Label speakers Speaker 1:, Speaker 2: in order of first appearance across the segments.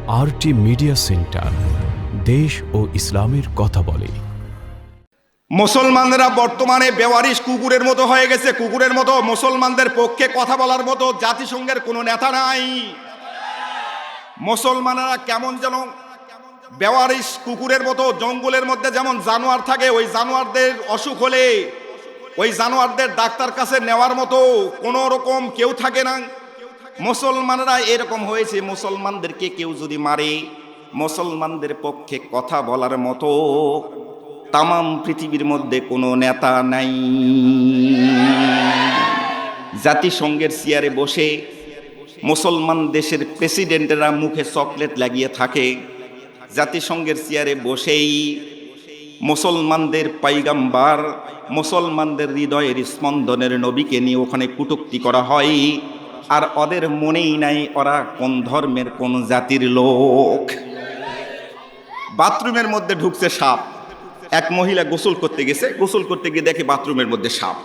Speaker 1: RT media centre, দেশ ও ইসলামের কথা বলে।
Speaker 2: মুসলমানরা বর্তমানে বেওয়ারিশ কুকুরের মতো হয়ে গেছে। কুকুরের মতো মুসলমানদের পক্ষে কথা বলার মতো জাতিসংঘের কোনো নেতা নাই। মুসলমানরা কেমন যেন বেওয়ারিশ কুকুরের মতো, জঙ্গলের মধ্যে যেমন জানোয়ার থাকে, ওই জানোয়ারদের অসুখ হলে ওই জানোয়ারদের ডাক্তার কাছে নেওয়ার মতো কোনো রকম কেউ থাকে না। মুসলমানরা এরকম হয়েছে। মুসলমানদেরকে কেউ যদি মারে, মুসলমানদের পক্ষে কথা বলার মতো তামাম পৃথিবীর মধ্যে কোনো নেতা নাই। জাতিসংঘের চেয়ারে বসে মুসলমান দেশের প্রেসিডেন্টেরা মুখে চকলেট লাগিয়ে থাকে। জাতিসংঘের চেয়ারে বসেই মুসলমানদের পাইগাম্বার, মুসলমানদের হৃদয়ের স্পন্দনের নবীকে নিয়ে ওখানে কটূক্তি করা হয়। আর ওদের মনেই নাই ওরা কোন ধর্মের কোন জাতির লোক। বাথরুমের মধ্যে ঢুকছে সাপ। এক মহিলা গোসল করতে গেছে, গোসল করতে গিয়ে দেখে বাথরুমের মধ্যে সাপ।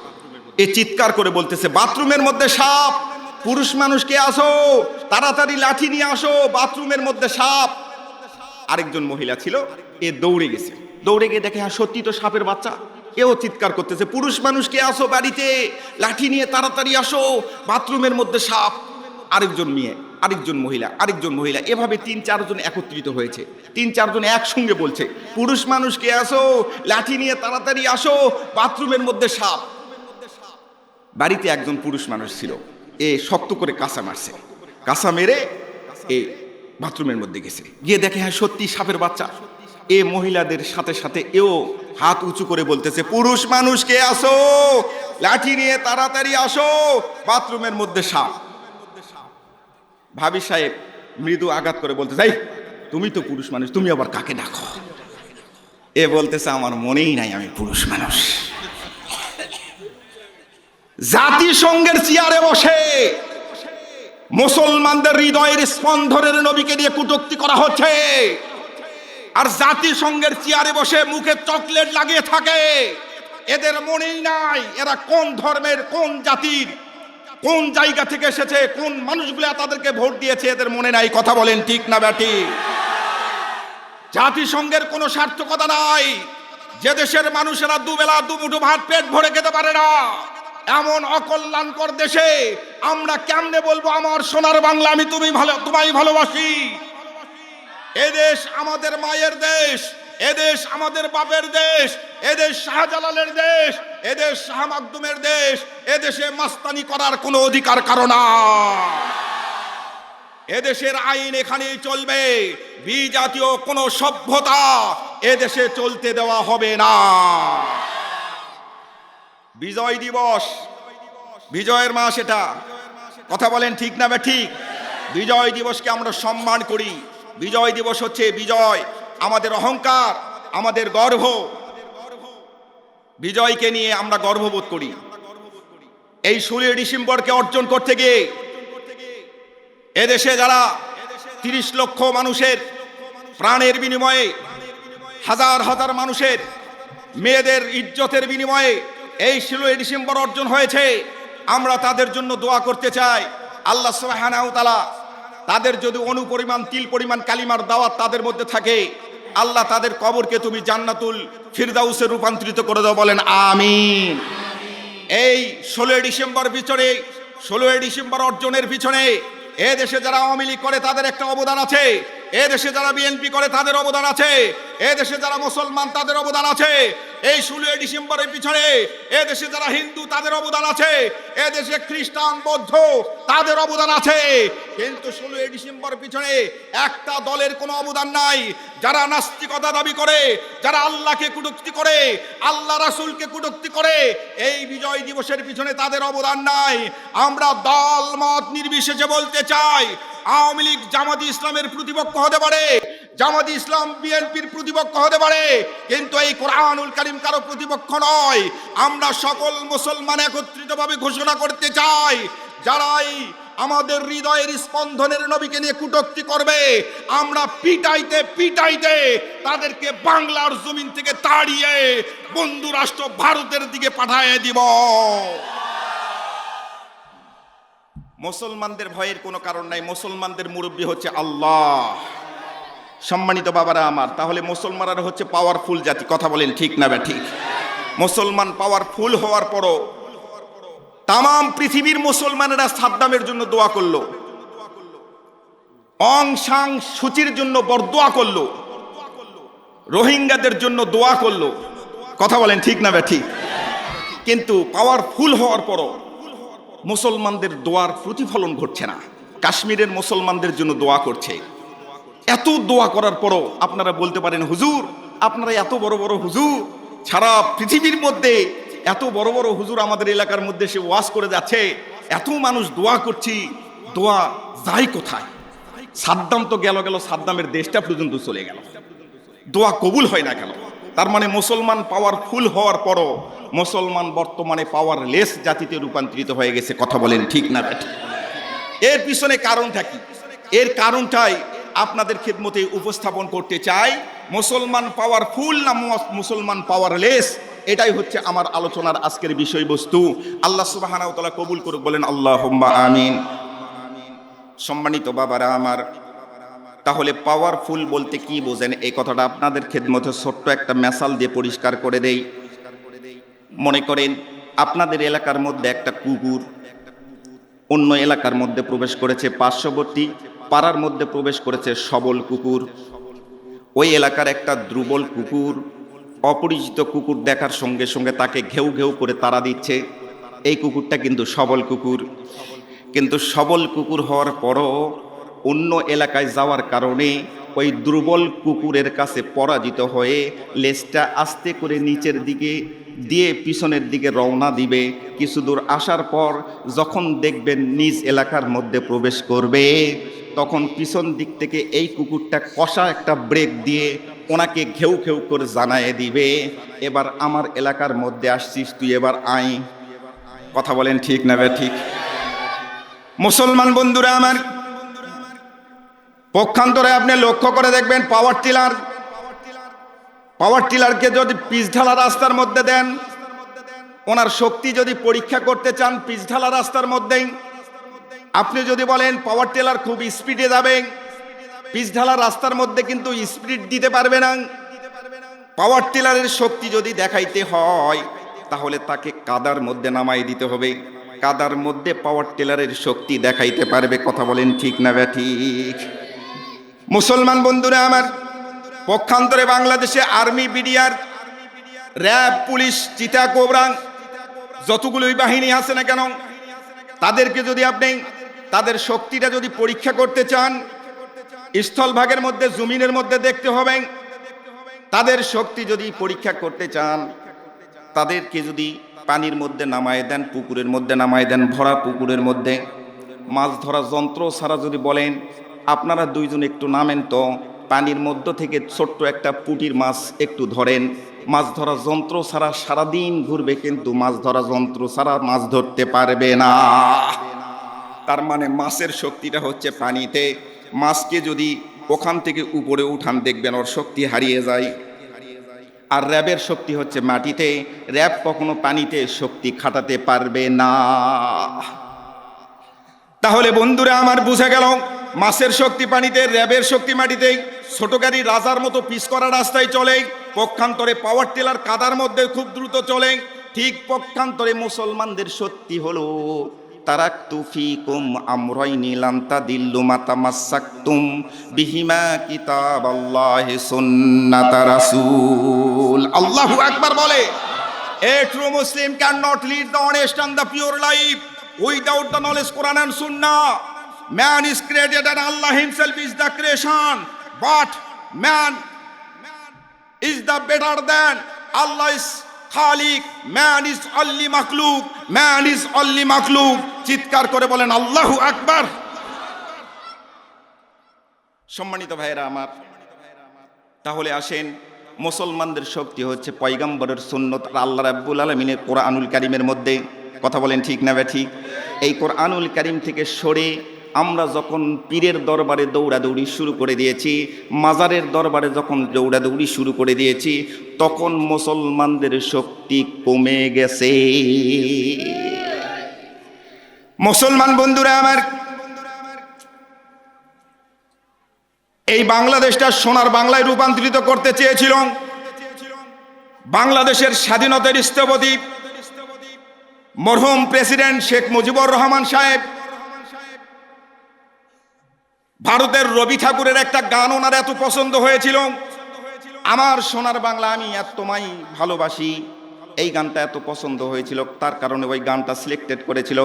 Speaker 2: এ চিৎকার করে বলতেছে, বাথরুমের মধ্যে সাপ, পুরুষ মানুষকে আসো, তাড়াতাড়ি লাঠি নিয়ে আসো, বাথরুমের মধ্যে সাপ। আরেকজন মহিলা ছিল, এ দৌড়ে গেছে, দৌড়ে গিয়ে দেখে হ্যাঁ সত্যি তো সাপের বাচ্চা। এও চিৎকার করতেছে, পুরুষ মানুষকে আসো, বাড়িতে লাঠি নিয়ে তাড়াতাড়ি আসো, বাথরুমের মধ্যে সাপ। আরেকজন মেয়ে, আরেকজন মহিলা, এভাবে 3-4 জন একত্রিত হয়েছে। 3-4 জন একসঙ্গে বলছে, পুরুষ মানুষকে আসো, লাঠি নিয়ে তাড়াতাড়ি আসো, বাথরুমের মধ্যে সাপ। বাড়িতে একজন পুরুষ মানুষ ছিল, এ শক্ত করে কাঁচা মারছে, কাঁচা মেরে এ বাথরুমের মধ্যে গেছে, গিয়ে দেখে হ্যাঁ সত্যি সাপের বাচ্চা। এ মহিলাদের সাথে সাথে এও হাত উঁচু করে বলতেছে, পুরুষ মানুষকে আসো, লাঠি নিয়ে তাড়াতাড়ি আসো, বাথরুমের মধ্যে সাপ। ভাবি সাহেব মৃদু আঘাত করে বলতে, যাই তুমি তো পুরুষ মানুষ, তুমি আবার কাকে ডাকো? এ বলতেছে, আমার মনেই নাই আমি পুরুষ মানুষ। জাতিসংঘের চেয়ারে বসে মুসলমানদের হৃদয়ের স্পন্দনের নবীকে নিয়ে কটূক্তি করা হচ্ছে। আর জাতিসংঘের চেয়ারে বসে মুখে চকলেট লাগিয়ে থাকে। এদের মনেই নাই এরা কোন ধর্মের, কোন জাতির, কোন জায়গা থেকে এসেছে, কোন মানুষগুলো তাদেরকে ভোট দিয়েছে, এদের মনে নাই। কথা বলেন ঠিক না ব্যাটি? জাতিসংঘের কোনো সার্থকতা নাই। যে দেশের মানুষেরা দুবেলা দুমুঠো ভাত পেট ভরে খেতে পারে না, এমন অকল্যাণকর দেশে আমরা কেমনে বলবো আমার সোনার বাংলা, আমি তোমায় ভালোবাসি? এদেশ আমাদের মায়ের দেশ, এদেশ আমাদের বাপের দেশ, এদেশ শাহজালালের দেশ, এদেশ শাহ মাকদুমের দেশ। এদেশে মাস্তানি করার কোনো অধিকার কারো না। এদেশের আইন এখানেই চলবে। বিজাতীয় কোনো সভ্যতা এদেশে চলতে দেওয়া হবে না। বিজয় দিবস, বিজয়ের মাস, এটা কথা বলেন ঠিক না বে ঠিক? বিজয় দিবসকে আমরা সম্মান করি। বিজয় দিবস হচ্ছে বিজয়, আমাদের অহংকার, আমাদের গর্ব। বিজয়কে নিয়ে আমরা গর্ববোধ করি। এই 16 ডিসেম্বরকে অর্জন করতে গিয়ে এদেশে যারা 30 লক্ষ মানুষের প্রাণের বিনিময়ে, হাজার হাজার মানুষের মেয়েদের ইজ্জতের বিনিময়ে এই 16 ডিসেম্বর অর্জন হয়েছে, আমরা তাদের জন্য দোয়া করতে চাই। আল্লাহ সুবহানাহু ওয়া তাআলা তাদের যদি অনুপরিমাণ তিল পরিমাণ কালিমার দাওয়াত তাদের মধ্যে থাকে, আল্লাহ তাদের কবরকে তুমি জান্নাতুল ফিরদাউসে রূপান্তরিত করে দাও, বলেন আমিন। এই 16 ডিসেম্বর পিছনে, 16 ডিসেম্বর অর্জনের পিছনে এ দেশে যারা আওয়ামী লীগ করে তাদের একটা অবদান আছে, এ দেশে যারা বিএনপি করে তাদের অবদান আছে, এ দেশে যারা মুসলমান তাদের অবদান আছে। এই 16 ডিসেম্বরের পিছনে এ দেশে যারা হিন্দু তাদের অবদান আছে, এ দেশে খ্রিস্টান বৌদ্ধ তাদের অবদান আছে। কিন্তু 16 ডিসেম্বর পিছনে একটা দলের কোনো অবদান নাই। যারা নাস্তিকতা দাবি করে, যারা আল্লাহকে কটূক্তি করে, আল্লাহ রাসূলকে কটূক্তি করে, এই বিজয় দিবসের পিছনে তাদের অবদান নাই। আমরা দল মত নির্বিশেষে বলতে চাই, আওয়ামী লীগ জামাতি ইসলামের প্রতিপক্ষ হতে পারে, জামাতি ইসলাম বিএনপির প্রতিপক্ষ হতে পারে, কিন্তু এই কোরআনুল কারীম কারো প্রতিপক্ষ নয়। আমরা সকল মুসলমান একত্রিতভাবে ঘোষণা করতে চাই, যারাই আমাদের হৃদয়ের স্পন্দনের নবীকে নিয়ে কটূক্তি করবে, আমরা পিটাইতে পিটাইতে তাদেরকে বাংলার জমিন থেকে তাড়িয়ে বন্ধু রাষ্ট্র ভারতের দিকে পাঠিয়ে দিব। মুসলমানদের ভয়ের কোনো কারণ নাই। মুসলমানদের মুরব্বী হচ্ছে আল্লাহ। সম্মানিত বাবারা আমার, তাহলে মুসলমানরা হচ্ছে পাওয়ারফুল জাতি, কথা বলেন ঠিক না ঠিক? মুসলমান পাওয়ারফুল হওয়ার পরও তাম পৃথিবীর মুসলমানেরা সাদ্দামের জন্য দোয়া করলো, অং সাং সুচির জন্য বরদোয়া করলো, রোহিঙ্গাদের জন্য দোয়া করলো, কথা বলেন ঠিক না ঠিক? কিন্তু পাওয়ারফুল হওয়ার পরও মুসলমানদের দোয়ার প্রতিফলন ঘটছে না। কাশ্মীরের মুসলমানদের জন্য দোয়া করছে, এত দোয়া করার পরও আপনারা বলতে পারেন হুজুর আপনারা এত বড় বড় হুজুর, সারা পৃথিবীর মধ্যে এত বড় বড় হুজুর আমাদের এলাকার মধ্যে সে ওয়াজ করে যাচ্ছে, এত মানুষ দোয়া করছি, দোয়া যায় কোথায়? সাদ্দাম তো গেল, সাদ্দামের দেশটা পর্যন্ত চলে গেল, দোয়া কবুল হয় না কেন? তার মানে মুসলমান পাওয়ারফুল হওয়ার পরও মুসলমান বর্তমানে পাওয়ারলেস জাতিতে রূপান্তরিত হয়ে গেছে, কথা বলেন ঠিক না ঠিক? এর পিছনে কারণটা কি? এর কারণটাই আপনাদের খেদমতে উপস্থাপন করতে চাই। মুসলমান পাওয়ারফুল না মুসলমান পাওয়ারলেস, এটাই হচ্ছে আমার আলোচনার আজকের বিষয়বস্তু। আল্লাহ সুবহানাহু ওয়া তাআলা কবুল করুক, বলেন আল্লাহুম্মা আমিন। সম্মানিত বাবারা আমার, তাহলে পাওয়ারফুল বলতে কি বোঝেন এই কথাটা আপনাদের খেদমতে ছোট্ট একটা মেসাল দিয়ে পরিষ্কার করে দেই। মনে করেন আপনাদের এলাকার মধ্যে একটা কুকুর অন্য এলাকার মধ্যে প্রবেশ করেছে, পার্শ্ববর্তী পাড়ার মধ্যে প্রবেশ করেছে সবল কুকুর। ওই এলাকার একটা দুর্বল কুকুর অপরিচিত কুকুর দেখার সঙ্গে সঙ্গে তাকে ঘেউ ঘেউ করে তাড়া দিচ্ছে। এই কুকুরটা কিন্তু সবল কুকুর, কিন্তু সবল কুকুর হওয়ার পরও অন্য এলাকায় যাওয়ার কারণে ওই দুর্বল কুকুরের কাছে পরাজিত হয়ে লেজটা আস্তে করে নিচের দিকে দিয়ে পিছনের দিকে রওনা দিবে। কিছু দূর আসার পর যখন দেখবেন নিজ এলাকার মধ্যে প্রবেশ করবে, তখন পিছন দিক থেকে এই কুকুরটা কষা একটা ব্রেক দিয়ে ওনাকে ঘেউ ঘেউ করে জানায়ে দিবে, এবার আমার এলাকার মধ্যে আসছিস তুই, এবার আই। কথা বলেন ঠিক না ঠিক? মুসলমান বন্ধুরা আমার, পক্ষান্তরে আপনি লক্ষ্য করে দেখবেন পাওয়ার টিলারকে যদি পিচঢালা রাস্তার মধ্যে দেন, ওনার শক্তি যদি পরীক্ষা করতে চান পিচঢালা রাস্তার মধ্যেই, আপনি যদি বলেন পাওয়ার টিলার খুব স্পিডে যাবে, পিচঢালা রাস্তার মধ্যে কিন্তু স্পিড দিতে পারবে না। পাওয়ার টিলারের শক্তি যদি দেখাইতে হয় তাহলে তাকে কাদার মধ্যে নামাই দিতে হবে, কাদার মধ্যে পাওয়ার টিলারের শক্তি দেখাইতে পারবে। কথা বলেন ঠিক না ঠিক? মুসলমান বন্ধুরা আমার, পক্ষান্তরে বাংলাদেশে আর্মি, বিডিআর, র্যাব, পুলিশ, চিতা, কোবরা যতগুলোই বাহিনী আছে না কেন, তাদেরকে যদি আপনি তাদের শক্তিটা যদি পরীক্ষা করতে চান, স্থলভাগের মধ্যে জমিনের মধ্যে দেখতে হবে। তাদের শক্তি যদি পরীক্ষা করতে চান, তাদেরকে যদি পানির মধ্যে নামায় দেন, পুকুরের মধ্যে নামায় দেন, ভরা পুকুরের মধ্যে মাছ ধরা যন্ত্র ছাড়া যদি বলেন আপনারা দুইজন একটু নামেন তো, পানির মধ্য থেকে ছোট্ট একটা পুঁটির মাছ একটু ধরেন, মাছ ধরা যন্ত্র ছাড়া সারাদিন ঘুরবে কিন্তু মাছ ধরা যন্ত্র ছাড়া মাছ ধরতে পারবে না। তার মানে মাছের শক্তিটা হচ্ছে পানিতে। মাছকে যদি ওখান থেকে উপরে উঠান দেখবেন ওর শক্তি হারিয়ে যায়। আর র্যাবের শক্তি হচ্ছে মাটিতে, র্যাব কখনো পানিতে শক্তি খাটাতে পারবে না। তাহলে বন্ধুরা আমার বুঝে গেল, মাছের শক্তি পানিতে, র্যাবের শক্তি মাটিতে। ছোট গাড়ি রাজার মতো পিচ করা রাস্তায় চলে, পক্ষান্তরে পাওয়ার টিলার কাদার মধ্যে খুব দ্রুত চলে। ঠিক পক্ষান্তরে মুসলমানদের শক্তি হলো তারাকতু ফীকুম আমরাইনি লান তাদিল্লু মা তামাসসাকতুম বিহিমা কিতাবাল্লাহি সুন্নাতা রাসূল। আল্লাহু আকবার বলে, a true Muslim cannot lead the honest and the pure life without the knowledge Quran and Sunnah. Man is created and Allah himself is the creation, but man is the better than Allah is Khalik, man is only makhluq, man is only makhluq। চিৎকার করে বলেন আল্লাহু আকবার। সম্মানিত ভাইরা আমার, তাহলে আসেন, মুসলমানদের শক্তি হচ্ছে পয়গম্বরের সুন্নত আর আল্লাহ রাব্বুল আলামিনের কোরআনুল কারীমের মধ্যে। কথা বলেন ঠিক না ঠিক? এই কোরআনুল কারীম থেকে সরে আমরা যখন পীরের দরবারে দৌড়াদৌড়ি শুরু করে দিয়েছি, মাজারের দরবারে যখন দৌড়াদৌড়ি শুরু করে দিয়েছি, তখন মুসলমানদের শক্তি কমে গেছে। মুসলমান বন্ধুরা আমার, এই বাংলাদেশটা সোনার বাংলায় রূপান্তরিত করতে চেয়েছিল। বাংলাদেশের স্বাধীনতার স্থপতি মরহুম প্রেসিডেন্ট শেখ মুজিবুর রহমান সাহেব, ভারতের রবি ঠাকুরের একটা গান ওনার এত পছন্দ হয়েছিল, আমার সোনার বাংলা আমি এত তোমায় ভালোবাসি, এই গানটা এত পছন্দ হয়েছিল, তার কারণে ওই গানটা সিলেক্টেড করেছিল।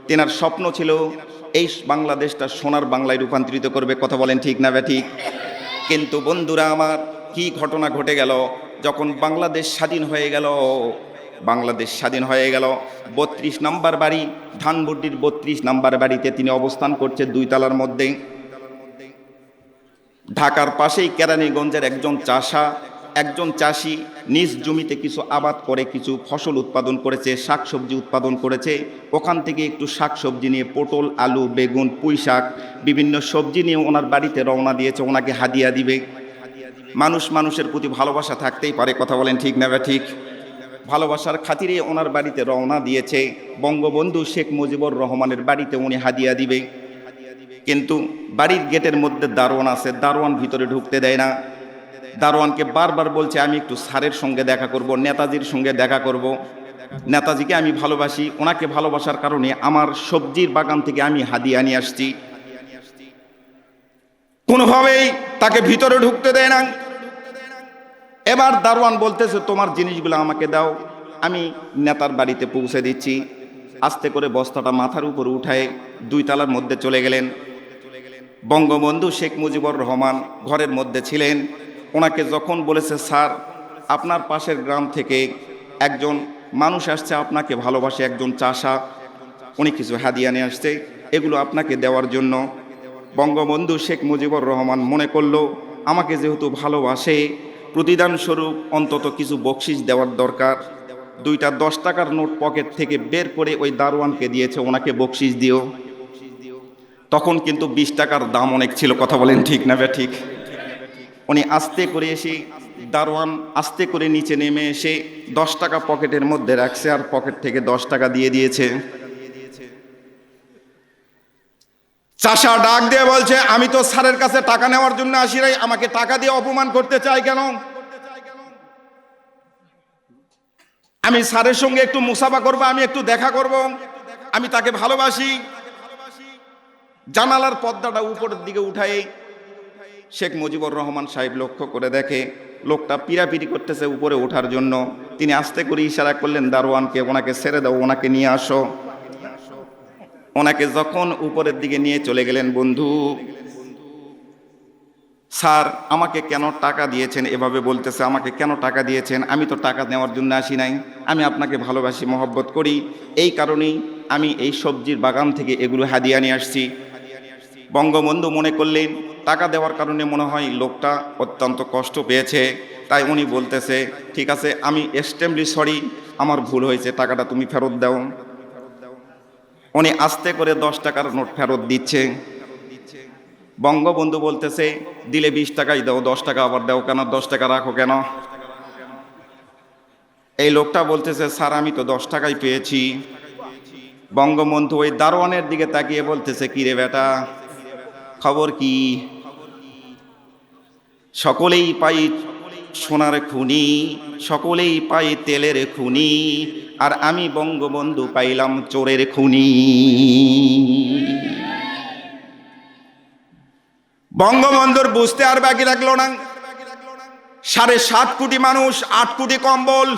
Speaker 2: তেনার স্বপ্ন ছিল এই বাংলাদেশটা সোনার বাংলায় রূপান্তরিত করবে। কথা বলেন ঠিক না ঠিক? কিন্তু বন্ধুরা আমার, কি ঘটনা ঘটে গেল যখন বাংলাদেশ স্বাধীন হয়ে গেল। বাংলাদেশ স্বাধীন হয়ে গেল, 32 নম্বর বাড়ি, ধানমন্ডির 32 নম্বর বাড়িতে তিনি অবস্থান করছে, 2 তলার মধ্যে। ঢাকার পাশেই কেরানীগঞ্জের একজন চাষি নিজ জমিতে কিছু আবাদ করে কিছু ফসল উৎপাদন করেছে, শাকসবজি উৎপাদন করেছে। ওখান থেকে একটু শাকসবজি নিয়ে পটল, আলু, বেগুন, পুঁই শাক, বিভিন্ন সবজি নিয়ে ওনার বাড়িতে রওনা দিয়েছে, ওনাকে হাদিয়া দিবে। মানুষের প্রতি ভালোবাসা থাকতেই পারে। কথা বলেন ঠিক না ঠিক? ভালোবাসার খাতিরে ওনার বাড়িতে রওনা দিয়েছে, বঙ্গবন্ধু শেখ মুজিবুর রহমানের বাড়িতে উনি হাদিয়া দিবে। কিন্তু বাড়ির গেটের মধ্যে দারোয়ান আছে, দারোয়ান ভিতরে ঢুকতে দেয় না। দারোয়ানকে বারবার বলছে আমি একটু স্যারের সঙ্গে দেখা করব, নেতাজির সঙ্গে দেখা করব, নেতাজিকে আমি ভালোবাসি, ওনাকে ভালোবাসার কারণে আমার সবজির বাগান থেকে আমি হাদিয়া নিয়ে আসছি। কোনোভাবেই তাকে ভিতরে ঢুকতে দেয় না। এবার দারোয়ান বলতেছে তোমার জিনিসগুলো আমাকে দাও, আমি নেতার বাড়িতে পৌঁছে দিচ্ছি। আস্তে করে বস্তাটা মাথার উপর উঠায় 2 তলার মধ্যে চলে গেলেন। বঙ্গবন্ধু শেখ মুজিবুর রহমান ঘরের মধ্যে ছিলেন। ওনাকে যখন বলেছে স্যার আপনার পাশের গ্রাম থেকে একজন মানুষ আসছে, আপনাকে ভালোবাসে, একজন চাষা, উনি কিছু হাদিয়া নিয়ে আসছে, এগুলো আপনাকে দেওয়ার জন্য। বঙ্গবন্ধু শেখ মুজিবুর রহমান মনে করলো আমাকে যেহেতু ভালোবাসে, প্রতিদান স্বরূপ অন্তত কিছু বকশিশ দেওয়ার দরকার। 2টা 10 টাকার নোট পকেট থেকে বের করে ওই দারোয়ানকে দিয়েছে, ওনাকে বকশিশ দিও। তখন কিন্তু 20 টাকার দাম অনেক ছিল। কথা বলেন ঠিক না ঠিক? উনি আস্তে করে এসে, দারোয়ান আস্তে করে নিচে নেমে এসে 10 টাকা পকেটের মধ্যে রাখছে আর পকেট থেকে 10 টাকা দিয়ে দিয়েছে। চাষা ডাক দিয়ে বলছে আমি তো স্যারের কাছে টাকা নেওয়ার জন্য আসি নাই, আমাকে টাকা দিয়ে অপমান করতে চাই কেন? আমি স্যারের সঙ্গে একটু মুসাফা করব, আমি একটু দেখা করব, আমি তাকে ভালোবাসি। জানালার পর্দাটা উপরের দিকে উঠাই শেখ মুজিবুর রহমান সাহেব লক্ষ্য করে দেখে লোকটা পিরাপিরি করতেছে উপরে ওঠার জন্য। তিনি আস্তে করে ইশারা করলেন দারোয়ানকে, ওনাকে ছেড়ে দাও, ওনাকে নিয়ে আসো। ওনাকে যখন উপরের দিকে নিয়ে চলে গেলেন, বন্ধু স্যার আমাকে কেন টাকা দিয়েছেন? এভাবে বলতেছে আমাকে কেন টাকা দিয়েছেন? আমি তো টাকা নেওয়ার জন্য আসি নাই, আমি আপনাকে ভালোবাসি, মহব্বত করি, এই কারণেই আমি এই সবজির বাগান থেকে এগুলো হাদিয়া নিয়ে আসছি। বঙ্গবন্ধু মনে করলেন টাকা দেওয়ার কারণে মনে হয় লোকটা অত্যন্ত কষ্ট পেয়েছে, তাই উনি বলতেছে ঠিক আছে আমি এক্সট্রিমলি সরি, আমার ভুল হয়েছে, টাকাটা তুমি ফেরত দাও। উনি আস্তে করে 10 টাকার নোট ফেরত দিচ্ছে। বঙ্গবন্ধু বলতেছে দিলে 20 টাকাই দাও, 10 টাকা আবার দাও কেন, 10 টাকা রাখো কেন? এই লোকটা বলতেছে স্যার আমি তো 10 টাকাই পেয়েছি। বঙ্গবন্ধু ওই দারোয়ানের দিকে তাকিয়ে বলতেছে কি রে বেটা, খবর কি? সকলেই পাই সোনার খুনি, সকলেই পাই তেলের খুনি, আর আমি বঙ্গবন্ধু পাইলাম চোরের খুনি। বঙ্গবন্ধুর বুঝতে আর বাকি রাখলো না। 7.5 কোটি মানুষ, 8 কোটি কম্বল।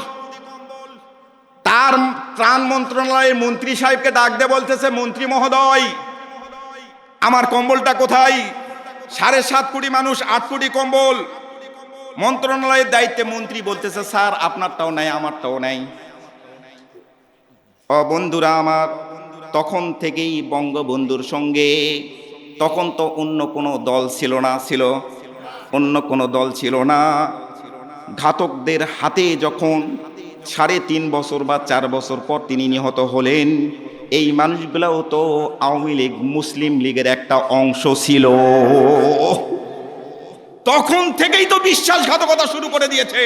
Speaker 2: তার ত্রাণ মন্ত্রণালয়ের মন্ত্রী সাহেবকে ডাক দিয়ে বলতেছে মন্ত্রী মহোদয় আমার কম্বলটা কোথায়? 7.5 কোটি মানুষ, 8 কোটি কম্বল। মন্ত্রণালয়ের দায়িত্বে মন্ত্রী বলতেছে স্যার আপনারটাও নাই, আমারটাও নাই। ও বন্ধুরা আমার, তখন থেকেই বঙ্গবন্ধুর সঙ্গে, তখন তো অন্য কোনো দল ছিল না, অন্য কোনো দল ছিল না। ঘাতকদের হাতে যখন 3.5 বছর বা 4 বছর পর তিনি নিহত হলেন, এই মানুষগুলোও তো আওয়ামী লীগ, মুসলিম লীগের একটা অংশ ছিল। তখন থেকেই তো বিশ্বাসঘাতকতা শুরু করে দিয়েছে।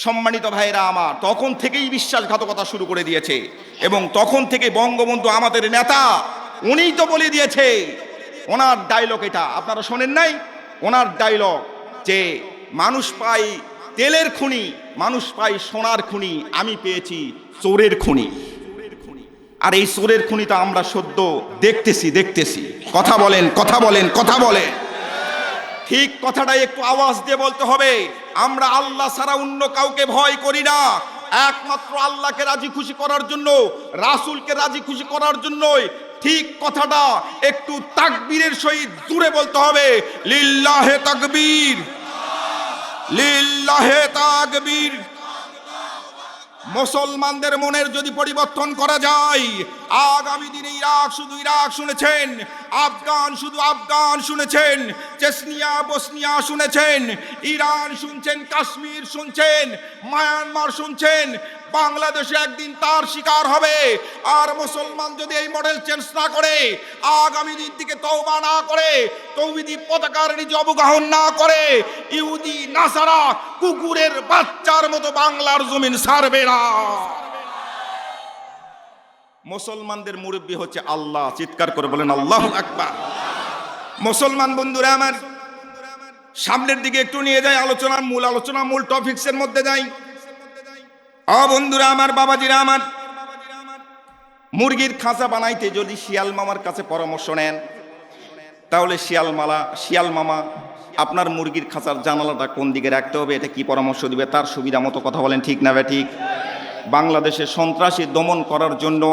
Speaker 2: সম্মানিত ভাইরা আমার, তখন থেকেই বিশ্বাসঘাতকতা শুরু করে দিয়েছে। এবং তখন থেকে বঙ্গবন্ধু আমাদের নেতা, উনিই তো বলে দিয়েছে ওনার ডায়লগ এটা, আপনারা শোনেন নাই? ওনার ডায়লগ যে মানুষ পাই তেলের খনি, মানুষ পাই সোনার খনি, আমি পেয়েছি চোরের খনি। আর এই চোরের খনিটা আমরা সদ্য দেখতেছি। কথা বলেন, কথা বলেন, কথা বলেন। ঠিক কথাটা একটু আওয়াজ দিয়ে বলতে হবে। আমরা আল্লাহ ছাড়া অন্য কাউকে ভয় করি না, একমাত্র আল্লাহকে রাজি খুশি করার জন্য, রাসূলকে রাজি খুশি করার জন্যই। ঠিক কথাটা একটু তাকবীরের সহিত জুড়ে বলতে হবে, লিল্লাহে তাকবীর, লিল্লাহে তাকবীর। মুসলমানদের মনের যদি পরিবর্তন করা যায়, আগামী দিনে ইরাক শুধু ইরাক শুনেছেন, আফগান শুধু আফগান শুনেছেন, চেচনিয়া বসনিয়া শুনেছেন, ইরান শুনছেন, কাশ্মীর শুনছেন, মায়ানমার শুনছেন, বাংলাদেশে একদিন তার শিকার হবে। আর মুসলমান যদি এই মডেল চেঞ্জ না করে, আগামী দিন থেকে তওবা না করে, তৌহিদি পতাকার নিচে অবগাহন না করে, ইহুদি নাসারা কুকুরের বাচ্চার মতো বাংলার জমিন ছাড়বে না। মুসলমানদের মুরব্বী হচ্ছে আল্লাহ। চিৎকার করে বলেন আল্লাহু আকবার। মুসলমান বন্ধুরা আমার, সামনের দিকে একটু নিয়ে যাই, আলোচনা মূল টপিকসের মধ্যে যাই। বন্ধুরা আমার, বাবাজিরা আমার, মুরগির খাঁচা বানাইতে যদি শিয়াল মামার কাছে পরামর্শ নেন, তাহলে শিয়াল মামা আপনার মুরগির খাঁচার জানালাটা কোন দিকে রাখতে হবে, এটা কি পরামর্শ দিবে, তার সুবিধা মতো কথা বলেন, ঠিক না বে ঠিক? বাংলাদেশে সন্ত্রাসী দমন করার জন্য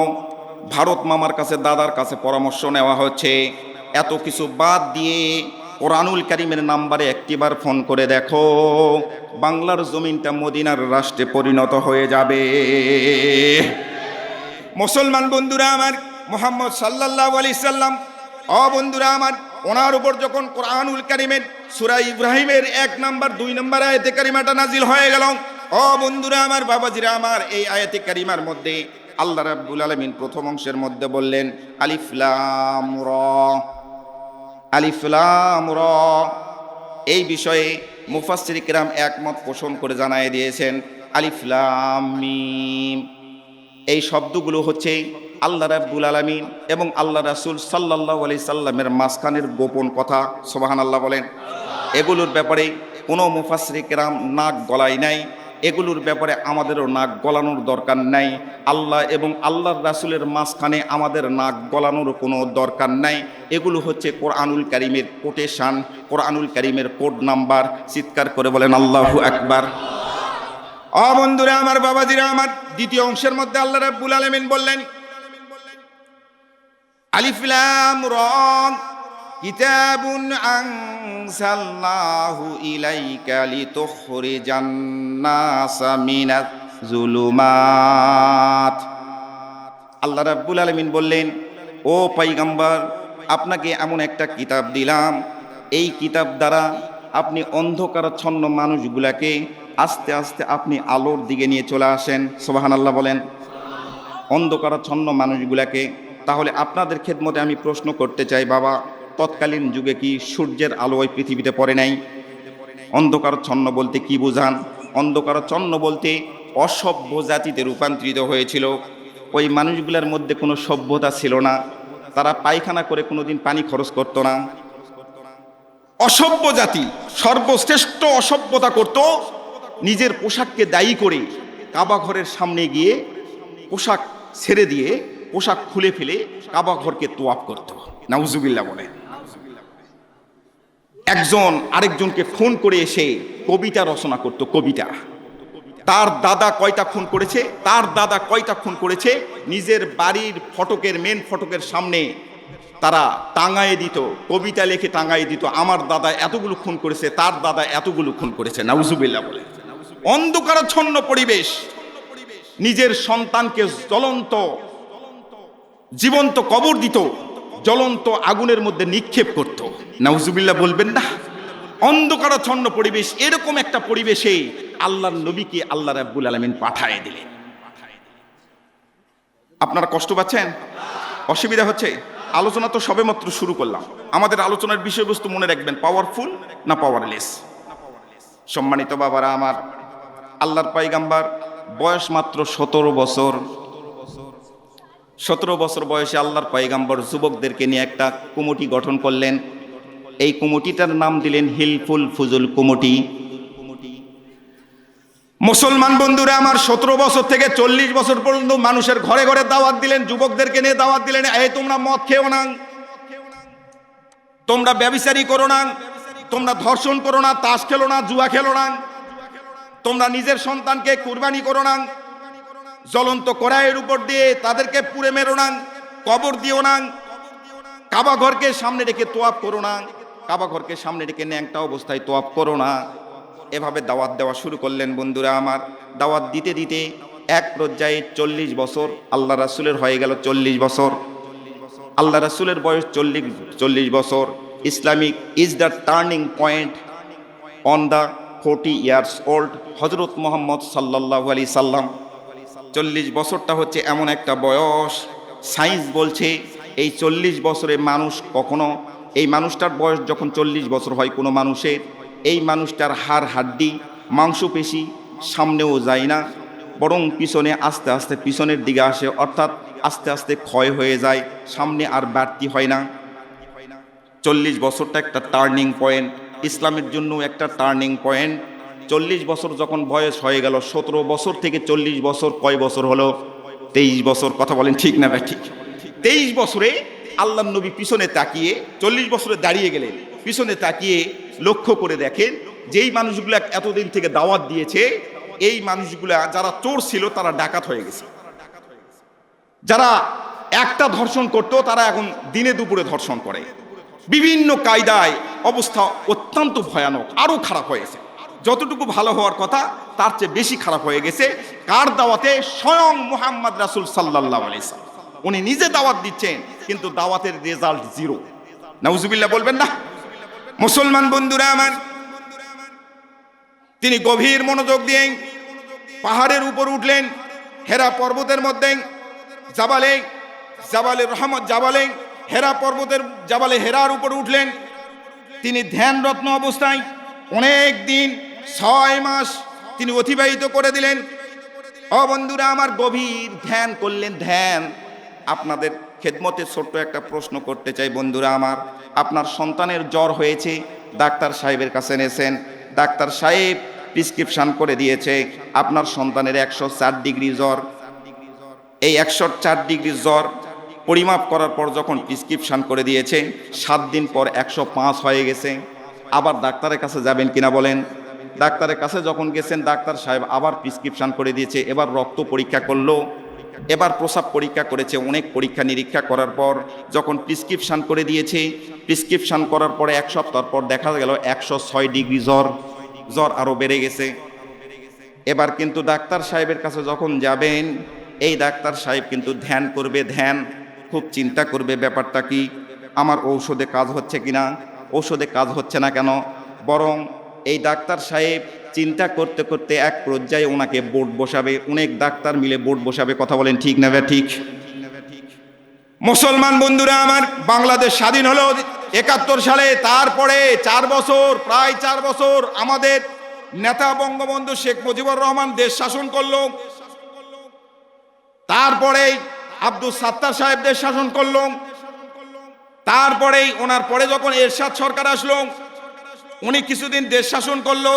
Speaker 2: ভারত মামার কাছে, দাদার কাছে পরামর্শ নেওয়া হচ্ছে। এত কিছু বাদ দিয়ে কোরআনুল কারীমের নাম্বারে একটিবার ফোন করে দেখো, বাংলার জমিনটা মদিনার রাষ্ট্রে পরিণত হয়ে যাবে। মুসলমান বন্ধুরা আমার, মুহাম্মদ সাল্লাল্লাহু আলাইহি সাল্লাম, বন্ধুরা আমার, ওনার উপর যখন কোরআনুল কারীমের সূরা ইব্রাহিমের 1 নাম্বার 2 নাম্বার আয়াতে কারিমাটা নাজিল হয়ে গেল, বন্ধুরা আমার, বাবাজিরা আমার, এই আয়াতে কারিমার মধ্যে আল্লাহ রাব্বুল আলামিন প্রথম অংশের মধ্যে বললেন আলিফ লাম রা, আলিফ লাম রা। এই বিষয়ে মুফাসসির কিরাম একমত পোষণ করে জানায় দিয়েছেন আলিফ লাম মিম, এই শব্দগুলো হচ্ছে আল্লাহ রাব্বুল আলামিন এবং আল্লাহ রাসূল সাল্লাল্লাহু আলাইহি সাল্লামের মাঝখানের গোপন কথা। সুবহানাল্লাহ বলেন। এগুলোর ব্যাপারে কোনো মুফাসসির কিরাম নাক গলায় নাই, এগুলোর ব্যাপারে আমাদেরও নাক গলানোর দরকার নাই। আল্লাহ এবং আল্লাহর রাসূলের মাঝখানে আমাদের নাক গলানোর কোনো দরকার নাই। এগুলো হচ্ছে কোরআনুল কারীমের কোটেশন, কোরআনুল কারীমের কোড নাম্বার। চিৎকার করে বলেন আল্লাহু আকবার। বন্ধুরা আমার, বাবাজিরা আমার, দ্বিতীয় অংশের মধ্যে আল্লাহ রাব্বুল আলামিন বললেন আলিফ লাম রা কিতাবুন আনজালনাহু ইলাইকা লিতুখরিজান নাসা মিনাজ যুলুমাত। আল্লাহ রাব্বুল আলামিন বললেন, ও পয়গম্বর, আপনাকে এমন একটা কিতাব দিলাম, এই কিতাব দ্বারা আপনি অন্ধকারাচ্ছন্ন মানুষগুলাকে আস্তে আস্তে আপনি আলোর দিকে নিয়ে চলে আসেন। সুবহানাল্লাহ বলেন। অন্ধকারাচ্ছন্ন মানুষগুলাকে। তাহলে আপনাদের খেদমতে আমি প্রশ্ন করতে চাই, বাবা, তৎকালীন যুগে কি সূর্যের আলো ওই পৃথিবীতে পড়ে নাই? অন্ধকারাচ্ছন্ন বলতে কি বোঝান? অন্ধকারাচ্ছন্ন বলতে অসভ্য জাতিতে রূপান্তরিত হয়েছিল। ওই মানুষগুলোর মধ্যে কোনো সভ্যতা ছিল না, তারা পায়খানা করে কোনোদিন পানি খরচ করত না। অসভ্য জাতি, সর্বশ্রেষ্ঠ অসভ্যতা করত নিজের পোশাককে দায়ী করে কাবা ঘরের সামনে গিয়ে পোশাক ছেড়ে দিয়ে পোশাক খুলে ফেলে কাবা ঘরকে তোয়াফ করত। নাউজুবিল্লাহ বলে। একজন আরেকজনকে ফোন করে এসে কবিতা রচনা করত। কবিতা, তার দাদা কয়টা খুন করেছে, তার দাদা কয়টা খুন করেছে, নিজের বাড়ির ফটকের মেন ফটকের সামনে তারা টাঙায় দিত, কবিতা লিখে টাঙায় দিত, আমার দাদা এতগুলো খুন করেছে, তার দাদা এতগুলো খুন করেছে। নাউজুবিল্লাহ বলে। অন্ধকারাচ্ছন্ন পরিবেশ, নিজের সন্তানকে জীবন্ত কবর দিত, জ্বলন্ত আগুনের মধ্যে নিক্ষেপ করত। নাউজুবিল্লাহ বলবেন না? অন্ধকারাচ্ছন্ন পরিবেশ। এরকম একটা পরিবেশে আল্লাহর নবীকে আল্লাহ রাব্বুল আলামিন পাঠায় দিলেন। আপনারা কষ্ট পাচ্ছেন? অসুবিধা হচ্ছে? আলোচনা তো সবেমাত্র শুরু করলাম। আমাদের আলোচনার বিষয়বস্তু মনে রাখবেন, পাওয়ারফুল না পাওয়ারলেস। সম্মানিত বাবারা আমার, আল্লাহর পয়গম্বর বয়স মাত্র 17 বছর। 17 বছর বয়সে আল্লাহর পয়গাম্বর যুবকদেরকে নিয়ে একটা কমিটি গঠন করলেন। এই কমিটিটার নাম দিলেন হিলফুল ফুজুল কমিটি। মুসলমান বন্ধুরা আমার, 17 বছর থেকে 40 বছর পর্যন্ত মানুষের ঘরে ঘরে দাওয়াত দিলেন, যুবকদেরকে নিয়ে দাওয়াত দিলেন, এই তোমরা মদ খেও না, তোমরা ব্যভিচারী করো না, তোমরা ধর্ষণ করো না, তাস খেলো না, জুয়া খেলো না, তোমরা নিজের সন্তানকে কুরবানি করো না, জ্বলন্ত কড়াইয়ের উপর দিয়ে তাদেরকে পুড়ে মেরো না, কবর দিও না, কাবা ঘরকে সামনে রেখে তোয়াফ করো না, কাবা ঘরকে সামনে রেখে ন্যাংটা অবস্থায় তোয়াফ করো না। এভাবে দাওয়াত দেওয়া শুরু করলেন বন্ধুরা আমার। দাওয়াত দিতে দিতে এক পর্যায়ে 40 বছর আল্লাহ রাসূলের হয়ে গেল। 40 বছর আল্লাহ রাসূলের বয়স 40 বছর। Islamic is the turning point on the 40 years old হজরত মোহাম্মদ সাল্লাল্লাহু আলাইহি সাল্লাম। 40 বছরটা হচ্ছে এমন একটা বয়স, সায়েন্স বলছে এই 40 বছরে মানুষ কখনো, এই মানুষটার বয়স যখন 40 বছর হয় কোনো মানুষের, এই মানুষটার হাড় হাড্ডি মাংসপেশি সামনেও যায় না, বরং পিছনে আস্তে আস্তে পিছনের দিকে আসে, অর্থাৎ আস্তে আস্তে ক্ষয় হয়ে যায়, সামনে আর বাড়তি হয় না। 40 বছরটা একটা টার্নিং পয়েন্ট, ইসলামের জন্য একটা টার্নিং পয়েন্ট। 40 বছর যখন বয়স হয়ে গেল, 17 বছর থেকে 40 বছর কয় বছর হলো? 23 বছর। কথা বলেন ঠিক না ভাই? ঠিক। 23 বছরে আল্লাহর নবী পিছনে তাকিয়ে, 40 বছরে দাঁড়িয়ে গেলেন, পিছনে তাকিয়ে লক্ষ্য করে দেখেন যেই মানুষগুলো এতদিন থেকে দাওয়াত দিয়েছে, এই মানুষগুলা যারা চোর ছিল তারা ডাকাত হয়ে গেছে, যারা একটা ধর্ষণ করতো তারা এখন দিনে দুপুরে ধর্ষণ করে, বিভিন্ন কায়দায় অবস্থা অত্যন্ত ভয়ানক, আরো খারাপ হয়েছে। যতটুকু ভালো হওয়ার কথা তার চেয়ে বেশি খারাপ হয়ে গেছে। কার দাওয়াতে? স্বয়ং মুহাম্মদ রাসূল সাল্লাল্লাহু আলাইহি সাল্লাম। উনি নিজে দাওয়াত দিচ্ছেন, কিন্তু দাওয়াতের রেজাল্ট জিরো। নাউজুবিল্লাহ বলবেন না? মুসলমান বন্ধুরা আমার, তিনি গভীর মনোযোগ দিয়ে পাহাড়ের উপর উঠলেন, হেরা পর্বতের মধ্যে, জাবালে রহমত, হেরা পর্বতের জাবালে হেরার উপর উঠলেন। তিনি ধ্যানরত্ন অবস্থায় অনেক দিন, 6 মাস তিনি অতিবাহিত করে দিলেন। ও বন্ধুরা আমার, গভীর ধ্যান করলেন। ধ্যান, আপনাদের খেদমতে ছোট্ট একটা প্রশ্ন করতে চাই বন্ধুরা আমার। আপনার সন্তানের জ্বর হয়েছে, ডাক্তার সাহেবের কাছে এনেছেন, ডাক্তার সাহেব প্রেসক্রিপশন করে দিয়েছে আপনার সন্তানের 104 ডিগ্রি জ্বর। এই 104 ডিগ্রি জ্বর পরিমাপ করার পর যখন প্রেসক্রিপশন করে দিয়েছে, 7 দিন পর 105 হয়ে গেছে। আবার ডাক্তারের কাছে যাবেন কিনা বলেন? ডাক্তারের কাছে যখন গেছেন, ডাক্তার সাহেব আবার প্রেসক্রিপশন করে দিয়েছে। এবার রক্ত পরীক্ষা করলো, এবার প্রস্রাব পরীক্ষা করেছে, অনেক পরীক্ষা নিরীক্ষা করার পর যখন প্রেসক্রিপশন করে দিয়েছে, প্রেসক্রিপশন করার পরে 1 সপ্তাহ পর দেখা গেল 106 ডিগ্রি জ্বর আরো বেড়ে গেছে। এবার কিন্তু ডাক্তার সাহেবের কাছে যখন যাবেন, এই ডাক্তার সাহেব কিন্তু ধ্যান করবে, ধ্যান খুব চিন্তা করবে ব্যাপারটা কি, আমার ঔষধে কাজ হচ্ছে কিনা, ঔষধে কাজ হচ্ছে না কেন। বরং এই ডাক্তার সাহেব চিন্তা করতে করতে এক পর্যায়ে ওনাকে বোর্ড বসাবে, অনেক ডাক্তার মিলে বোর্ড বসাবে। কথা বলেন ঠিক না ভাই? ঠিক। মুসলমান বন্ধুরা আমার, বাংলাদেশ স্বাধীন হলো 71 সালে। তারপরে 4 বছর, প্রায় 4 বছর আমাদের নেতা বঙ্গবন্ধু শেখ মুজিবুর রহমান দেশ শাসন করলো। তারপরে আব্দুল সাত্তার সাহেব দেশ শাসন করলো। তারপরেই ওনার পরে যখন এরশাদ সরকার আসলো, উনি কিছুদিন দেশ শাসন করলো।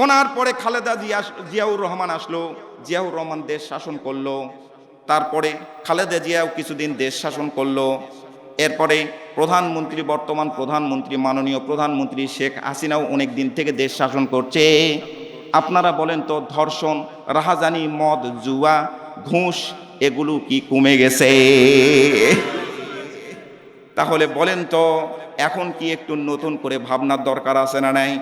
Speaker 2: ওনার পরে খালেদা জিয়াউর রহমান আসলো, জিয়াউর রহমান দেশ শাসন করলো। তারপরে খালেদা জিয়াও কিছুদিন দেশ শাসন করলো। এরপরে প্রধানমন্ত্রী, বর্তমান প্রধানমন্ত্রী, মাননীয় প্রধানমন্ত্রী শেখ হাসিনাও অনেক দিন থেকে দেশ শাসন করছে। আপনারা বলেন তো, ধর্ষণ, রাহাজানি, মদ, জুয়া, ঘুষ এগুলো কি কমে গেছে? তাহলে বলেন তো, এখন কি একটু নতুন করে ভাবনার দরকার আছে না নাই?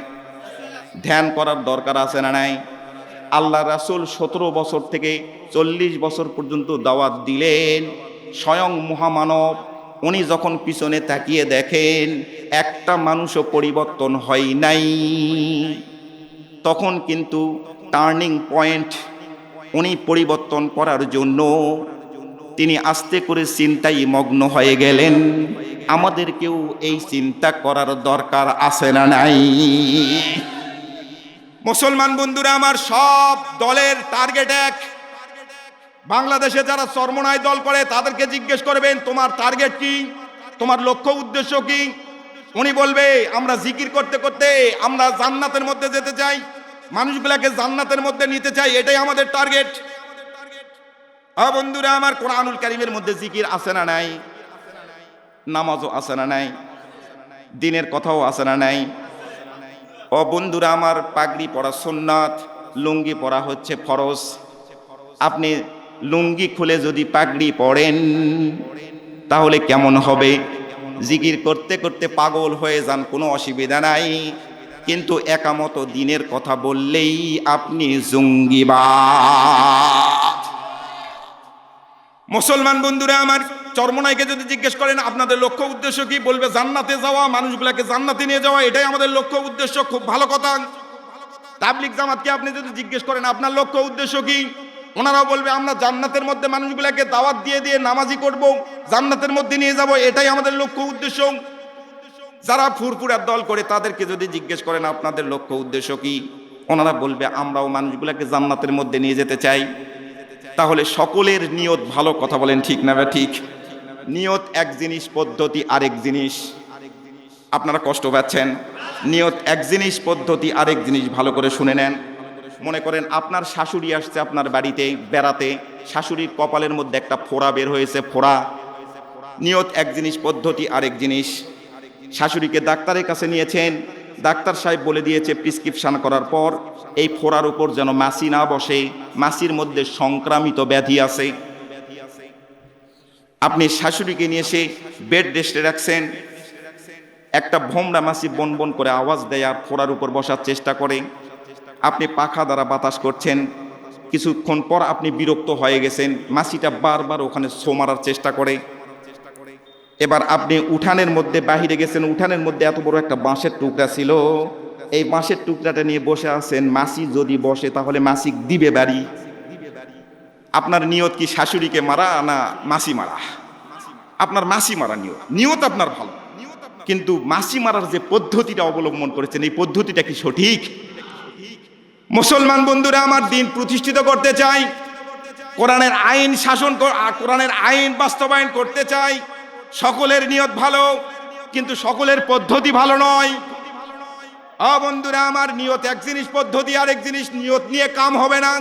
Speaker 2: ধ্যান করার দরকার আছে না নাই? আল্লাহ রাসূল 17 বছর থেকে 40 বছর পর্যন্ত দাওয়াত দিলেন। স্বয়ং মহামানব উনি যখন পিছনে তাকিয়ে দেখেন একটা মানুষও পরিবর্তন হয় নাই, তখন কিন্তু টার্নিং পয়েন্ট, উনি পরিবর্তন করার জন্য তিনি আস্তে করে চিন্তায় মগ্ন হয়ে গেলেন। আমাদেরকেও এই চিন্তা করার দরকার আছে না নাই? মুসলমান বন্ধুরা আমার, সব দলের টার্গেট এক, বাংলাদেশে যারা চরমনায় দল করে তাদেরকে জিজ্ঞেস করবেন তোমার টার্গেট কি, তোমার লক্ষ্য উদ্দেশ্য কি। উনি বলবে আমরা জিকির করতে করতে আমরা জান্নাতের মধ্যে যেতে চাই, মানুষগুলাকে জান্নাতের মধ্যে নিতে চাই, এটাই আমাদের টার্গেট। বন্ধুরা আমার, কোরআনুল কারীমের মধ্যে জিকির আছে না নাই? নামাজও আছে না নাই? দিনের কথাও আছে না নাই? বন্ধুরা আমার, পাগড়ি পরা সুন্নাত, লুঙ্গি পরা হচ্ছে ফরজ। আপনি লুঙ্গি খুলে যদি পাগড়ি পরেন তাহলে কেমন হবে? জিকির করতে করতে পাগল হয়ে যান, কোনো অসুবিধা নাই, কিন্তু একামত দিনের কথা বললেই আপনি জঙ্গিবাদ। মুসলমান বন্ধুরা আমার, চরমনাইকে যদি জিজ্ঞেস করেন আপনাদের লক্ষ্য উদ্দেশ্য কি, বলবে জান্নাতে যাওয়া, মানুষগুলাকে জান্নাতে নিয়ে যাওয়া, এটাই আমাদের লক্ষ্য উদ্দেশ্য। খুব ভালো কথা। তাবলিগ জামাতকে আপনি যদি জিজ্ঞেস করেন আপনার লক্ষ্য উদ্দেশ্য কি, ওনারাও বলবে আমরা জান্নাতের মধ্যে মানুষগুলাকে দাওয়াত দিয়ে দিয়ে নামাজি করব, জান্নাতের মধ্যে নিয়ে যাব, এটাই আমাদের লক্ষ্য উদ্দেশ্য। যারা ফুরফুরার দল করে তাদেরকে যদি জিজ্ঞেস করেন আপনাদের লক্ষ্য উদ্দেশ্য কি, ওনারা বলবে আমরাও মানুষগুলাকে জান্নাতের মধ্যে নিয়ে যেতে চাই। তাহলে সকলের নিয়ত ভালো, কথা বলেন ঠিক না ঠিক? নিয়ত এক জিনিস, পদ্ধতি আরেক জিনিস। আপনারা কষ্ট পাচ্ছেন? নিয়ত এক জিনিস, পদ্ধতি আরেক জিনিস। ভালো করে শুনে নেন। মনে করেন আপনার শাশুড়ি আসছে আপনার বাড়িতে বেড়াতে, শাশুড়ির কপালের মধ্যে একটা ফোড়া বের হয়েছে, ফোড়া। নিয়ত এক জিনিস, পদ্ধতি আরেক জিনিস। শাশুড়িকে ডাক্তারের কাছে নিয়েছেন, ডাক্তার সাহেব বলে দিয়েছে প্রেসক্রিপশন করার পর এই ফোড়ার উপর যেন মাছি না বসে, মাছির মধ্যে সংক্রামিত ব্যাধি আছে। আপনি শাশুড়িকে নিয়ে এসে বেড রেস্টে রাখছেন, একটা ভোমরা মাছি বন বন করে আওয়াজ দেয় আর ফোড়ার উপর বসার চেষ্টা করে। আপনি পাখা দ্বারা বাতাস করছেন, কিছুক্ষণ পর আপনি বিরক্ত হয়ে গেছেন, মাছিটা বারবার ওখানে ছো মারার চেষ্টা করে। এবার আপনি উঠানের মধ্যে বাহিরে গেছেন, উঠানের মধ্যে এত বড় একটা বাঁশের টুকরা ছিল, এই বাঁশের টুকরাটা নিয়ে বসে আছেন, মাছি যদি বসে তাহলে মাছি দিবে বাড়ি। আপনার নিয়ত কি শাশুড়িকে মারা না মাছি মারা? আপনার মাছি মারা নিয়ত, নিয়ত আপনার ভালো, কিন্তু মাছি মারার যে পদ্ধতিটা অবলম্বন করেছেন এই পদ্ধতিটা কি সঠিক? মুসলমান বন্ধুরা আমার, দিন প্রতিষ্ঠিত করতে চাই, কোরআনের আইন শাসন, কোরআনের আইন বাস্তবায়ন করতে চাই। সকলের নিয়ত ভালো, কিন্তু সকলের পদ্ধতি ভালো নয়। বন্ধুরা আমার, নিয়ত এক জিনিস, পদ্ধতি আরেক জিনিস। নিয়ত নিয়ে কাম হবে না,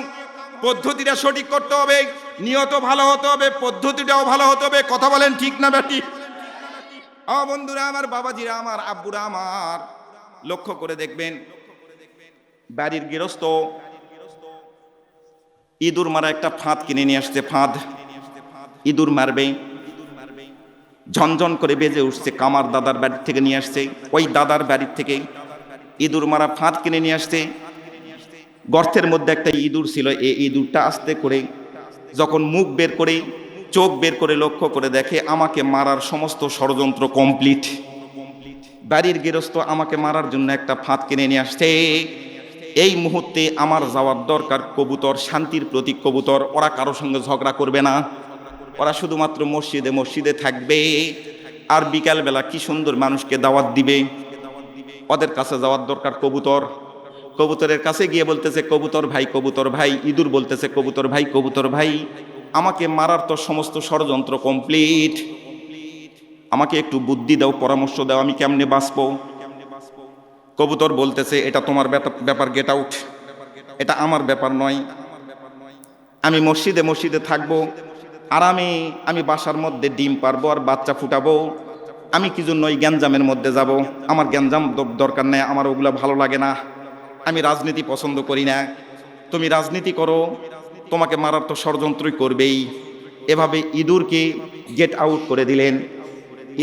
Speaker 2: পদ্ধতিটা সঠিক করতে হবে। নিয়তও ভালো হতে হবে, পদ্ধতিটাও ভালো হতে হবে। কথা বলেন ঠিক না বেটি? বন্ধুরা আমার, বাবাজিরা আমার, আব্বুরা আমার, লক্ষ্য করে দেখবেন, বাড়ির গৃহস্থ ইঁদুর মারা একটা ফাঁদ কিনে নিয়ে আসছে। ফাঁদ, ইঁদুর মারবে, ঝনঝন করে বেজে উঠছে। কামার দাদার বাড়ি থেকে নিয়ে আসছে, ওই দাদার বাড়ির থেকে ইঁদুর মারা ফাঁদ কিনে নিয়ে আসছে। গর্তের মধ্যে একটা ইঁদুর ছিল, এই ইঁদুরটা আস্তে করে যখন মুখ বের করে, চোখ বের করে লক্ষ্য করে দেখে আমাকে মারার সমস্ত ষড়যন্ত্র কমপ্লিট। বাড়ির গৃহস্থ আমাকে মারার জন্য একটা ফাঁদ কিনে নিয়ে আসছে। এই মুহূর্তে আমার যাওয়ার দরকার কবুতর, শান্তির প্রতীক কবুতর। ওরা কারোর সঙ্গে ঝগড়া করবে না, ওরা শুধুমাত্র মসজিদে মসজিদে থাকবে, আর বিকালবেলা কি সুন্দর মানুষকে দাওয়াত দিবে। ওদের কাছে যাওয়ার দরকার কবুতর। কবুতরের কাছে গিয়ে বলতেছে কবুতর ভাই, কবুতর ভাই। ইঁদুর বলতেছে কবুতর ভাই, কবুতর ভাই, আমাকে মারার তো সমস্ত ষড়যন্ত্র কমপ্লিট, আমাকে একটু বুদ্ধি দাও, পরামর্শ দাও, আমি কেমনে বাঁচবো। কবুতর বলতেছে এটা তোমার ব্যাপার, গেট আউট, এটা আমার ব্যাপার নয়। আমি মসজিদে মসজিদে থাকবো, আরামে আমি বাসার মধ্যে ডিম পারবো আর বাচ্চা ফুটাবো। আমি কি জন্য ওই গ্যাঞ্জামের মধ্যে যাব? আমার গ্যাঞ্জাম দরকার নেই, আমার ওগুলো ভালো লাগে না। আমি রাজনীতি পছন্দ করি না। তুমি রাজনীতি করো, তোমাকে মারার তো ষড়যন্ত্রই করবেই। এভাবে ইঁদুরকে গেট আউট করে দিলেন।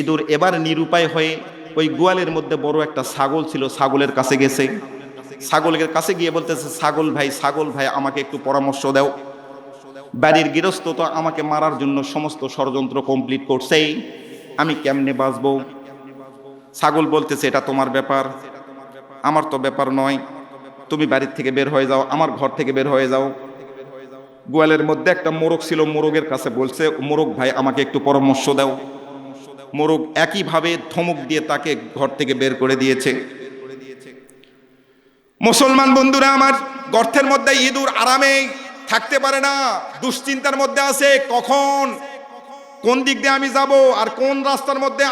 Speaker 2: ইঁদুর এবার নিরুপায় হয়ে ওই গোয়ালের মধ্যে বড় একটা ছাগল ছিল, ছাগলের কাছে গেছে। ছাগলের কাছে গিয়ে বলতেছে ছাগল ভাই, ছাগল ভাই, আমাকে একটু পরামর্শ দাও। বাড়ির গৃহস্থ তো আমাকে মারার জন্য সমস্ত ষড়যন্ত্র কমপ্লিট করছে, আমি কেমনে বাঁচবো। ছাগল বলতেছে এটা তোমার ব্যাপার, আমার তো ব্যাপার নয়। তুমি বাড়ির থেকে বের হয়ে যাও, আমার ঘর থেকে বের হয়ে যাও। গোয়ালের মধ্যে একটা মোরগ ছিল, মোরগের কাছে বলছে মোরগ ভাই, আমাকে একটু পরামর্শ দাও। মোরগ একইভাবে ধমক দিয়ে তাকে ঘর থেকে বের করে দিয়েছে। মুসলমান বন্ধুরা আমার, গর্তের মধ্যে ইঁদুর আরামে থাকতে পারে না, দুশ্চিন্তার মধ্যে আছে, কখন কোন দিক দিয়ে আমি যাব আর কোন রাস্তার মধ্যে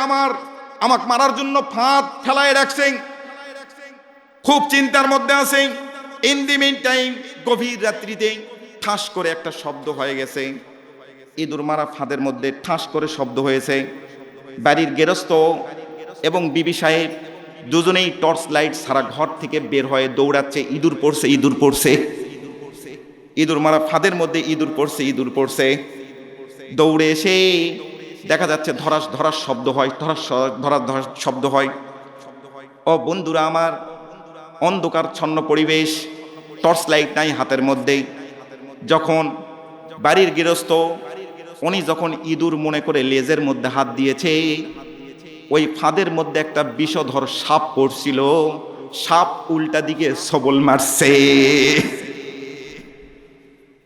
Speaker 2: আমাকে মারার জন্য ফাঁদ ফেলায় রাখছেন, খুব চিন্তার মধ্যে আছে। ইন দি মিন টাইম গভীর রাত্রিতে ঠাস করে একটা শব্দ হয়ে গেছে, ইঁদুর মারা ফাঁদের মধ্যে ঠাস করে শব্দ হয়েছে। বাড়ির গেরস্ত এবং বিবি সাহেব দুজনেই টর্চ লাইট সারা ঘর থেকে বের হয়ে দৌড়াচ্ছে, ইঁদুর পড়ছে, ইঁদুর পড়ছে, ইঁদুর মারা ফাঁদের মধ্যে ইঁদুর পড়ছে, ইঁদুর পড়ছে। দৌড়ে এসে দেখা যাচ্ছে ধরাস ধরাস শব্দ হয়, ধরাস ধরাস শব্দ হয়। ও বন্ধুরা আমার, অন্ধকারচ্ছন্ন পরিবেশ, টর্চ লাইট নাই হাতের মধ্যে। যখন বাড়ির গৃহস্থ উনি যখন ইঁদুর মনে করে লেজের মধ্যে হাত দিয়েছে, ওই ফাঁদের মধ্যে একটা বিষধর সাপ পড়ছিল, সাপ উল্টা দিকে সবল মারছে।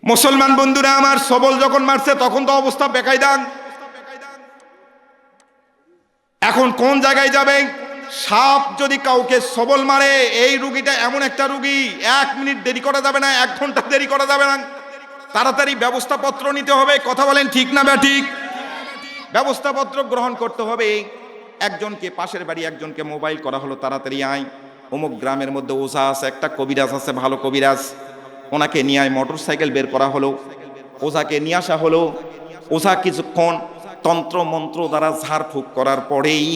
Speaker 2: মুসলমান বন্ধুরা আমার, সবল যখন মারছে তখন তো অবস্থা বেকায়দা। এখন কোন জায়গায় যাবে? সাপ যদি কাউকে সবল মারে, এই রুগীটা এমন একটা রুগী, 1 মিনিট দেরি করা যাবে না, 1 ঘন্টা দেরি করা যাবে না, তাড়াতাড়ি ব্যবস্থাপত্র নিতে হবে। কথা বলেন ঠিক না ব্যাঠিক? ব্যবস্থাপত্র গ্রহণ করতে হবে। একজনকে পাশের বাড়ি একজনকে মোবাইল করা হলো, তাড়াতাড়ি আয়, অমুক গ্রামের মধ্যে ওঝা আছে, একটা কবিরাজ আছে, ভালো কবিরাজ, ওনাকে নিয়ে আয়। মোটর সাইকেল বের করা হলো, ওঝাকে নিয়ে আসা হলো। ওঝা কিছুক্ষণ তন্ত্র মন্ত্র দ্বারা ঝাড়ফুঁক করার পরেই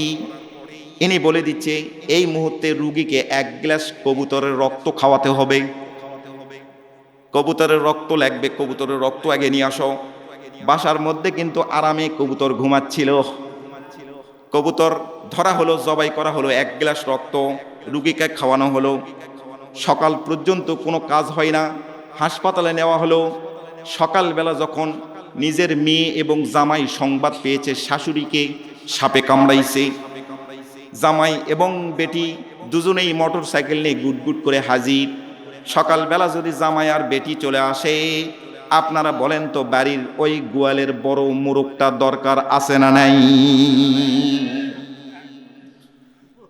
Speaker 2: ইনি বলে দিচ্ছে, এই মুহূর্তে রুগীকে 1 গ্লাস কবুতরের রক্ত খাওয়াতে হবে। কবুতরের রক্ত লাগবে, কবুতরের রক্ত আগে নিয়ে আসো। বাসার মধ্যে কিন্তু আরামে কবুতর ঘুমাচ্ছিল। কবুতর ধরা হলো, জবাই করা হলো, 1 গ্লাস রক্ত রুগীকে খাওয়ানো হলো। সকাল পর্যন্ত কোনো কাজ হয় না, হাসপাতালে নেওয়া হলো। সকালবেলা যখন নিজের মেয়ে এবং জামাই সংবাদ পেয়েছে শাশুড়িকে সাপে কামড়াইছে, জামাই এবং বেটি দুজনেই মোটর সাইকেল নিয়ে গুটগুট করে হাজির। সকালবেলা যদি জামাই আর বেটি চলে আসে, আপনারা বলেন তো বাড়ির ওই গোয়ালের বড় মোরগটা দরকার আছে না নাই?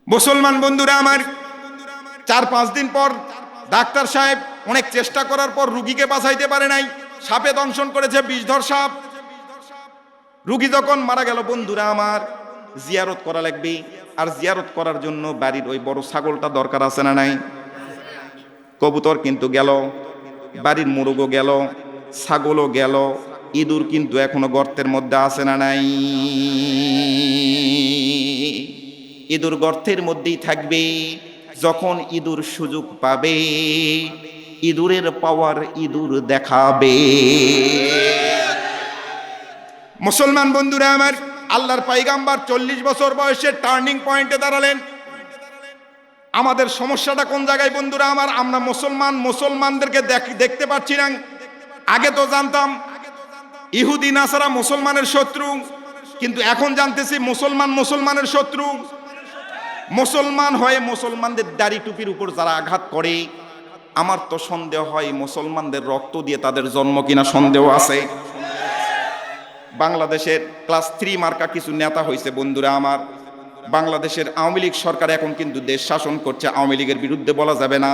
Speaker 2: মুসলমান বন্ধুরা আমার, 4-5 দিন পর ডাক্তার সাহেব অনেক চেষ্টা করার পর রুগীকে বাঁচাইতে পারে নাই, সাপে দংশন করেছে, বিষধর সাপ। রুগী যখন মারা গেল, বন্ধুরা আমার, জিয়ারত করা লাগবে। আর জিয়ারত করার জন্য বাড়ির ওই বড় ছাগলটা দরকার আছে না নাই? কবুতর কিন্তু গেল, বাড়ির মোরগও গেল, ছাগলও গেল, ইঁদুর কিন্তু এখনো গর্তের মধ্যে আছে না নাই? ইঁদুর গর্তের মধ্যেই থাকবে। যখন ইঁদুর সুযোগ পাবে, ইঁদুরের পাওয়ার ইঁদুর দেখাবে। মুসলমান বন্ধুরা আমার, আল্লাহর পয়গাম্বর 40 বছর বয়সে টার্নিং পয়েন্টে দাঁড়ালেন। আমাদের সমস্যাটা কোন জায়গায় বন্ধুরা আমার? আমরা মুসলমানদেরকে দেখতে পাচ্ছি না। আগে তো জানতাম ইহুদি নাসারা মুসলমানের শত্রু, কিন্তু এখন জানতেছি মুসলমানের শত্রু। মুসলমান হয়ে মুসলমানদের দাড়ি টুপির উপর যারা আঘাত করে, আমার তো সন্দেহ হয় মুসলমানদের রক্ত দিয়ে তাদের জন্ম কিনা সন্দেহ আছে। বাংলাদেশের ক্লাস 3 মার্কা কিছু নেতা হয়েছে বন্ধুরা আমার। বাংলাদেশের আওয়ামী লীগ সরকার এখন কিন্তু দেশ শাসন করছে। আওয়ামী লীগের বিরুদ্ধে বলা যাবে না,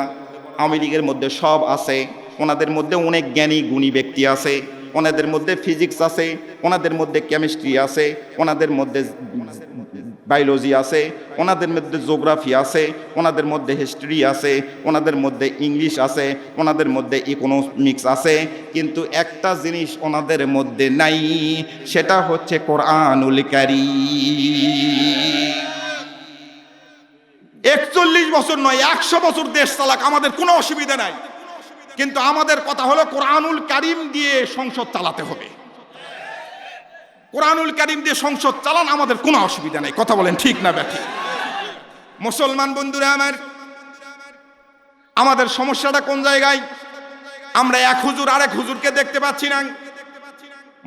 Speaker 2: আওয়ামী লীগের মধ্যে সব আছে। ওনাদের মধ্যে অনেক জ্ঞানী গুণী ব্যক্তি আছে, ওনাদের মধ্যে ফিজিক্স আছে, ওনাদের মধ্যে কেমিস্ট্রি আছে, ওনাদের মধ্যে বায়োলজি আছে, ওনাদের মধ্যে জিওগ্রাফি আছে, ওনাদের মধ্যে হিস্ট্রি আছে, ওনাদের মধ্যে ইংলিশ আছে, ওনাদের মধ্যে ইকোনমিক্স আছে, কিন্তু একটা জিনিস ওনাদের মধ্যে নাই, সেটা হচ্ছে কোরআনুল কারীম। 41 বছর নয়, 100 বছর দেশ চালাক, আমাদের কোনো অসুবিধা নাই, কিন্তু আমাদের কথা হলো কোরআনুল কারীম দিয়ে সংসদ চালাতে হবে। কোরআনুল কারীম দিয়ে সংসদ চালান, আমাদের কোনো অসুবিধা নাই। কথা বলেন ঠিক না ব্যাঠিক? মুসলমান বন্ধুরা আমার, আমাদের সমস্যাটা কোন জায়গায়? আমরা এক হুজুর আরেক হুজুরকে দেখতে পাচ্ছি না।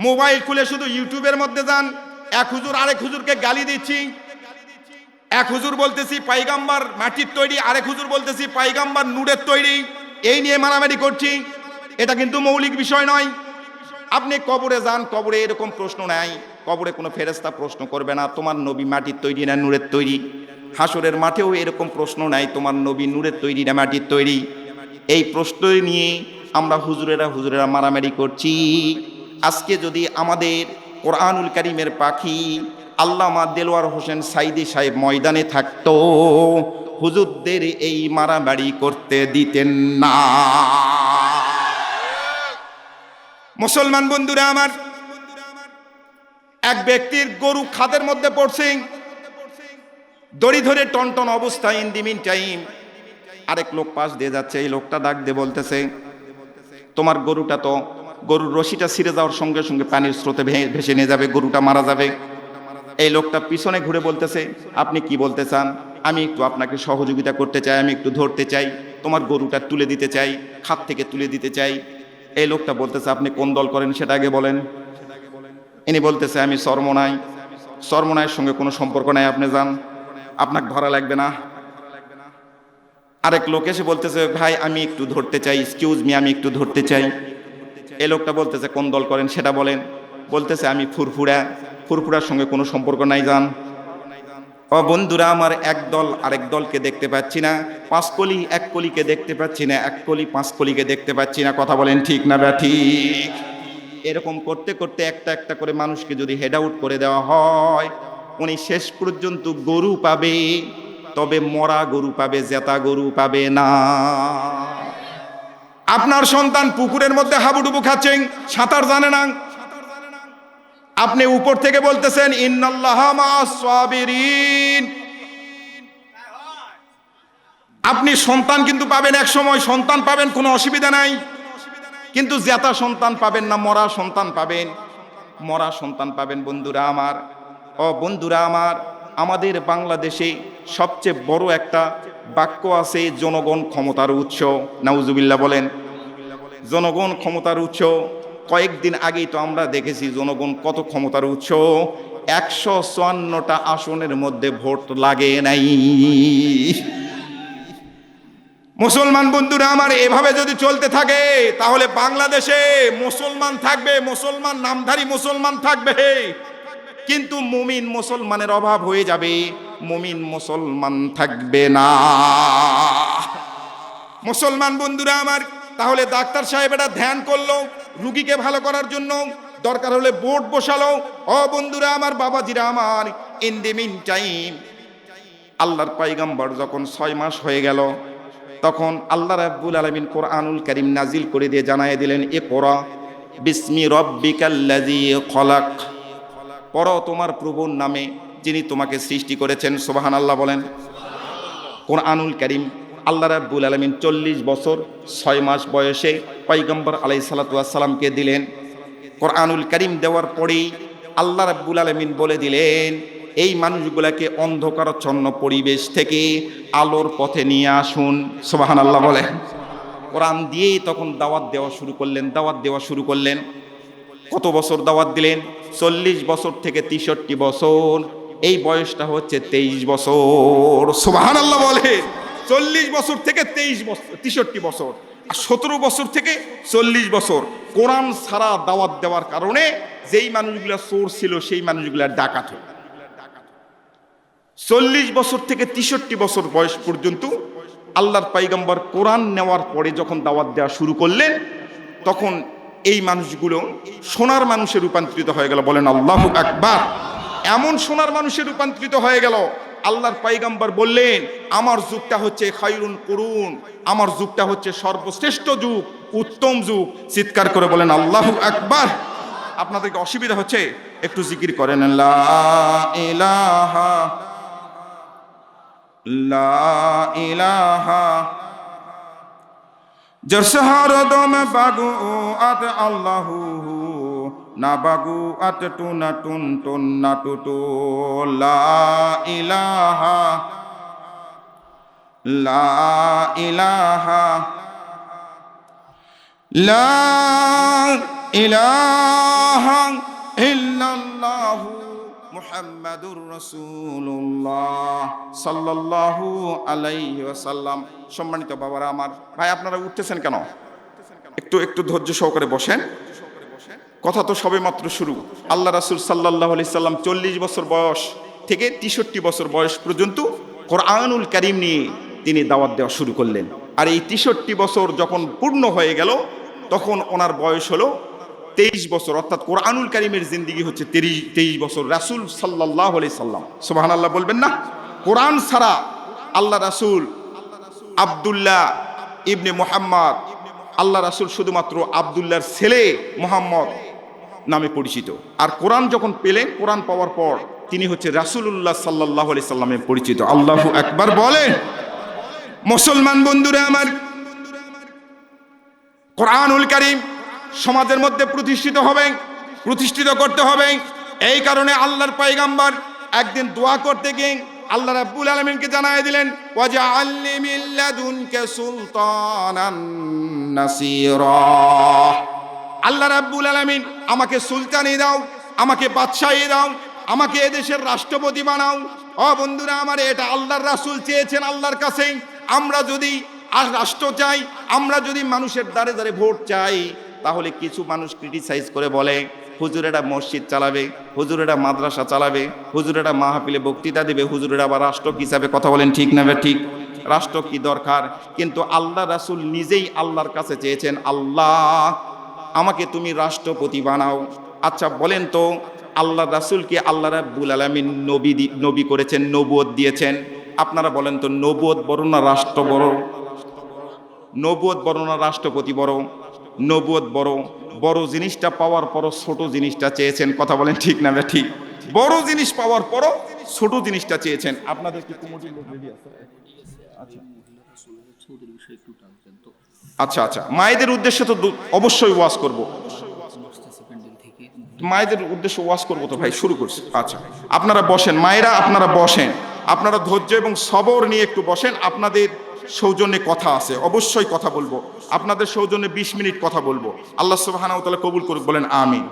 Speaker 2: মোবাইল খুলে শুধু ইউটিউবের মধ্যে যান, এক হুজুর আরেক হুজুরকে গালি দিচ্ছি। এক হুজুর বলতেছি পয়গাম্বর মাটির তৈরি, আরেক হুজুর বলতেছি পয়গাম্বর নূরের তৈরি, এই নিয়ে মারামারি করছি। এটা কিন্তু মৌলিক বিষয় নয়। আপনি কবরে যান, কবরে এরকম প্রশ্ন নাই, কবরে কোনো ফেরেশতা প্রশ্ন করবে না তোমার নবী মাটির তৈরি না নূরের তৈরি। হাসরের মাঠেও এরকম প্রশ্ন নাই তোমার নবী নূরের তৈরি না মাটির তৈরি। এই প্রশ্ন নিয়ে আমরা হুজুরেরা মারামারি করছি। আজকে যদি আমাদের কোরআনুল কারীমের পাখি আল্লামা দেলোয়ার হোসেন সাইদি সাহেব ময়দানে থাকতো, হুজুরদের এই মারামারি করতে দিতেন না। মুসলমান বন্ধুরা আমার, এক ব্যক্তির গরু খাদের মধ্যে পড়ছে, দড়ি ধরে টনটন অবস্থায়। ইন দি মিন টাইম আরেক লোক পাশ দিয়ে যাচ্ছে। এই লোকটা ডাক দিয়ে বলতেছে, তোমার গরুটা তো, গরুর রশিটা ছিঁড়ে যাওয়ার সঙ্গে সঙ্গে পানির স্রোতে ভেসে নিয়ে যাবে, গরুটা মারা যাবে। এই লোকটা পিছনে ঘুরে বলতেছে, আপনি কি বলতে চান? আমি একটু আপনাকে সহযোগিতা করতে চাই, আমি একটু ধরতে চাই, তোমার গরুটা তুলে দিতে চাই, খাত থেকে তুলে দিতে চাই। এই লোকটা বলতেছে, আপনি কোন দল করেন সেটা আগে বলেন। ইনি বলতেছে, আমি চরমোনাই। চরমোনাইয়ের সঙ্গে কোনো সম্পর্ক নাই, আপনি যান, আপনাকে ধরা লাগবে না। আরেক লোক এসে বলতেছে, ভাই আমি একটু ধরতে চাই, এক্সকিউজ মি, আমি একটু ধরতে চাই। এই লোকটা বলতেছে, কোন দল করেন সেটা বলেন। বলতেছে, আমি ফুরফুরার সঙ্গে কোনো সম্পর্ক নাই, যান। ও বন্ধুরা আমার, এক দল আরেক দলকে দেখতে পাচ্ছি না, পাঁচ কলি এক কলিকে দেখতে পাচ্ছি না, এক কলি পাঁচ কলিকে দেখতে পাচ্ছি না। কথা বলেন ঠিক না ঠিক? এরকম করতে করতে একটা একটা করে মানুষকে যদি হেড আউট করে দেওয়া হয়, উনি শেষ পর্যন্ত গরু পাবে, তবে মরা গরু পাবে, জেতা গরু পাবে না। আপনার সন্তান পুকুরের মধ্যে হাবুডুবু খাচ্ছেন, সাঁতার জানে না, আপনি উপর থেকে বলতেছেন ইন্নাল্লাহা মা'আস সাবিরিন। আপনি সন্তান কিন্তু পাবেন, এক সময় সন্তান পাবেন, কোনো অসুবিধা নাই, কিন্তু জেতা সন্তান পাবেন না, মরা সন্তান পাবেন, মরা সন্তান পাবেন। বন্ধুরা আমার, ও বন্ধুরা আমার, আমাদের বাংলাদেশে সবচেয়ে বড় একটা বাক্য আছে, জনগণ ক্ষমতার উৎস। নাউজুবিল্লাহ বলেন। জনগণ ক্ষমতার উৎস। কয়েকদিন আগেই তো আমরা দেখেছি জনগণ কত ক্ষমতার উৎস। 154টা আসনের মধ্যে ভোট লাগে নাই। মুসলমান বন্ধুরা আমার, এভাবে যদি চলতে থাকে তাহলে বাংলাদেশে মুসলমান থাকবে, মুসলমান নামধারী মুসলমান থাকবে, কিন্তু মুমিন মুসলমানের অভাব হয়ে যাবে, মুমিন মুসলমান থাকবে না। মুসলমান বন্ধুরা আমার, তাহলে ডাক্তার সাহেবেরা ধ্যান করলো রুগীকে ভালো করার জন্য, দরকার হলে বোর্ড বসালো। ও বন্ধুরা আমার, বাবাজিরা আমার, ইন দি মিন টাইম আল্লাহর পয়গম্বর যখন 6 মাস হয়ে গেল, তখন আল্লাহ রাব্বুল আলামিন কোরআনুল কারীম নাজিল করে দিয়ে জানায় দিলেন, ইকরা বিসমি রাব্বিকাল্লাযী খলাক। পড়ো তোমার প্রভুর নামে যিনি তোমাকে সৃষ্টি করেছেন। সুবহানাল্লাহ বলেন। কোরআনুল কারীম আল্লাহ রাব্বুল আলামিন 40 বছর 6 মাস বয়সে পয়গম্বর আলাইহিস সালাতু ওয়াস সালামকে দিলেন। কোরআনুল কারীম দেওয়ার পরেই আল্লাহ রাব্বুল আলামিন বলে দিলেন, এই মানুষগুলাকে অন্ধকারাচ্ছন্ন পরিবেশ থেকে আলোর পথে নিয়ে আসুন। সুবহানাল্লাহ বলেন। কোরআন দিয়েই তখন দাওয়াত দেওয়া শুরু করলেন। কত বছর দাওয়াত দিলেন? 40 বছর থেকে 63 বছর। এই বয়সটা হচ্ছে 23 বছর। সুবহানাল্লাহ বলে। 40 বছর থেকে 63 বছর, আর 17 বছর থেকে 40 বছর কোরআন ছাড়া দাওয়াত দেওয়ার কারণে যেই মানুষগুলা চোর ছিল সেই মানুষগুলা ডাকাত হল। 40 বছর থেকে 63 বছর বয়স পর্যন্ত আল্লাহর পয়গম্বর কোরআন নেওয়ার পরে যখন দাওয়াত দেওয়া শুরু করলেন, তখন এই মানুষগুলো সোনার মানুষে রূপান্তরিত হয়ে গেল। বলেন আল্লাহু আকবার। এমন সোনার মানুষে রূপান্তরিত হয়ে গেল, আল্লাহর পয়গম্বর বললেন, আমার যুগটা হচ্ছে খায়রুল কুরুন, আমার যুগটা হচ্ছে সর্বশ্রেষ্ঠ যুগ, উত্তম যুগ। চিৎকার করে বলেন আল্লাহু আকবার। আপনাদেরকে অসুবিধা হচ্ছে, একটু জিকির করেন লা ইলাহা লা ইলাহা। জরসহার দম বাগু আত আল্লাহু না বাগু আত টুনা টুন টুন না টুটু। লা ইলাহা লা ইলাহা লা ইলাহা ইল্লাল্লাহু মুহাম্মাদুর রাসূলুল্লাহ সাল্লাল্লাহু আলাইহি ওয়াসাল্লাম। সম্মানিত বাবারা আমার, ভাই আপনারা উঠতেছেন কেন? একটু ধৈর্য সহকারে বসেন। কথা তো সবে মাত্র শুরু। আল্লাহ রাসূল সাল্লাল্লাহু আলাইহি সাল্লাম 40 বছর বয়স থেকে 63 বছর বয়স পর্যন্ত কোরআনুল কারীম নিয়ে তিনি দাওয়াত দেওয়া শুরু করলেন। আর এই 63 বছর যখন পূর্ণ হয়ে গেল, তখন ওনার বয়স হলো 23 বছর, অর্থাৎ কোরআনুল কারীমের জিন্দেগি হচ্ছে 23 বছর। রাসূল সাল্লাল্লাহু আলাইহি সাল্লাম, সুবহানাল্লাহ বলবেন না? কোরআন ছাড়া আল্লাহ রাসূল আব্দুল্লাহ ইবনে মুহাম্মদ, আল্লাহ রাসূল শুধুমাত্র আব্দুল্লাহর ছেলে মুহাম্মদ নামে পরিচিত। আর কোরআন যখন পেলেন, কোরআন পাওয়ার পর তিনি হচ্ছে রাসূলুল্লাহ সাল্লাল্লাহু আলাইহি সাল্লামে পরিচিত। আল্লাহু আকবার বলেন। মুসলমান বন্ধুরা আমার, কোরআনুল কারীম সমাজের মধ্যে প্রতিষ্ঠিত করতে হবে। এই কারণে আল্লাহর পয়গম্বর একদিন দোয়া করতে গিয়ে আল্লাহ রাব্বুল আলামিনকে জানায় দিলেন, ওয়াজআলনি মিন লাদুনকা সুলতানান নাসীরা। আল্লাহ রাব্বুল আলামিন আমাকে সুলতানি দাও, আমাকে বাদশাহী দাও, আমাকে এদেশের রাষ্ট্রপতি বানাও। ও বন্ধুরা আমার, এটা আল্লাহর রাসূল চেয়েছেন আল্লাহর কাছে। আমরা যদি আর রাষ্ট্র চাই, আমরা যদি মানুষের দ্বারে দ্বারে ভোট চাই, তাহলে কিছু মানুষ ক্রিটিসাইজ করে বলে, হুজুরেরা মসজিদ চালাবে, হুজুরেরা মাদ্রাসা চালাবে, হুজুরেরা মাহফিলে বক্তৃতা দেবে, হুজুরেরা আবার রাষ্ট্র কি চাবে। কথা বলেন ঠিক না ঠিক? রাষ্ট্র কি দরকার? কিন্তু আল্লাহ রাসূল নিজেই আল্লাহর কাছে চেয়েছেন, আল্লাহ আমাকে তুমি রাষ্ট্রপতি বানাও। আচ্ছা বলেন তো, আল্লাহ রাসূলকে আল্লাহ রাব্বুল আলামিন নবী করেছেন, নবুয়ত দিয়েছেন। আপনারা বলেন তো, নবুয়ত বড় না রাষ্ট্র বড়? নবুয়ত বড় না রাষ্ট্রপতি বড়? নবুয়ত বড়। বড় জিনিসটা পাওয়ার পরও ছোট জিনিসটা চেয়েছেন। কথা বলেন ঠিক না ঠিক? বড় জিনিস পাওয়ার পরও ছোট জিনিসটা চেয়েছেন। আপনাদের কি কমিটির লোক রেডি আছে? আচ্ছা, মায়েদের উদ্দেশ্যে তো অবশ্যই ওয়াজ করব। মায়েদের উদ্দেশ্যে ওয়াজ করবো তো ভাই, শুরু করছি। আচ্ছা, আপনারা বসেন মায়েরা, আপনারা বসেন, আপনারা ধৈর্য এবং সবর নিয়ে একটু বসেন। আপনাদের সৌজন্যে কথা আছে, অবশ্যই কথা বলবো। আপনাদের সৌজন্যে 20 মিনিট কথা বলবো। আল্লাহ সুবহানাহু ওয়া তাআলা কবুল করুক, বলেন আমিন।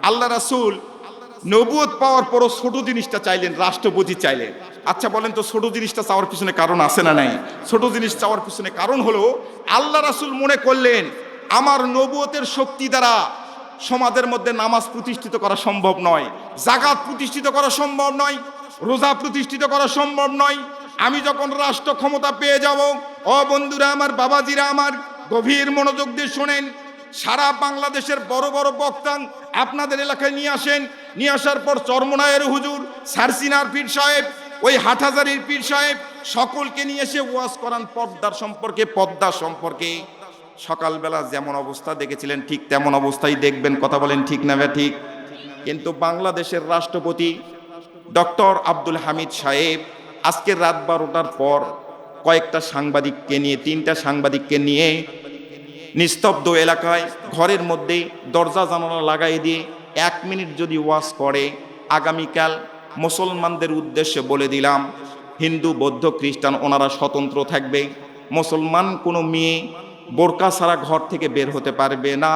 Speaker 2: আল্লাহ রাসূল নবুয়ত পাওয়ার পরও ছোট জিনিসটা চাইলেন, রাষ্ট্রপতি চাইলেন। আচ্ছা বলেন তো, ছোট জিনিসটা চাওয়ার পিছনে কারণ আছে না নাই? ছোট জিনিস চাওয়ার পিছনে কারণ হলো, আল্লাহ রাসূল মনে করলেন আমার নবুয়তের শক্তি দ্বারা সমাজের মধ্যে নামাজ প্রতিষ্ঠিত করা সম্ভব নয়, যাকাত প্রতিষ্ঠিত করা সম্ভব নয়, রোজা প্রতিষ্ঠিত করা সম্ভব নয়। আমি যখন রাষ্ট্র ক্ষমতা পেয়ে যাব, ও বন্ধুরা আমার, বাবাজিরা আমার, গভীর মনোযোগ দিয়ে শোনেন। সারা বাংলাদেশের বড় বড় বক্তা আপনাদের এলাকায় নিয়ে আসেন। নিয়ে আসার পর চরমনায়ের হুজুর, সারসিনার পীর সাহেব, ওই হাটহাজারির পীর সাহেব, সকলকে নিয়ে এসে ওয়াজ করান পদ্মা সম্পর্কে। সকালবেলা যেমন অবস্থা দেখেছিলেন ঠিক তেমন অবস্থাই দেখবেন। কথা বলেন ঠিক না ঠিক? কিন্তু বাংলাদেশের রাষ্ট্রপতি ডক্টর আব্দুল হামিদ সাহেব আজকের রাত 12টার পর কয়েকটা সাংবাদিককে নিয়ে, 3টা সাংবাদিককে নিয়ে নিস্তব্ধ এলাকায় ঘরের মধ্যে দরজা জানালা লাগাই দিয়ে 1 মিনিট যদি ওয়াজ করে, আগামীকাল মুসলমানদের উদ্দেশ্যে বলে দিলাম, হিন্দু বৌদ্ধ খ্রিস্টান ওনারা স্বতন্ত্র থাকবে। মুসলমান কোনো মেয়ে বোরকা ছাড়া ঘর থেকে বের হতে পারবে না।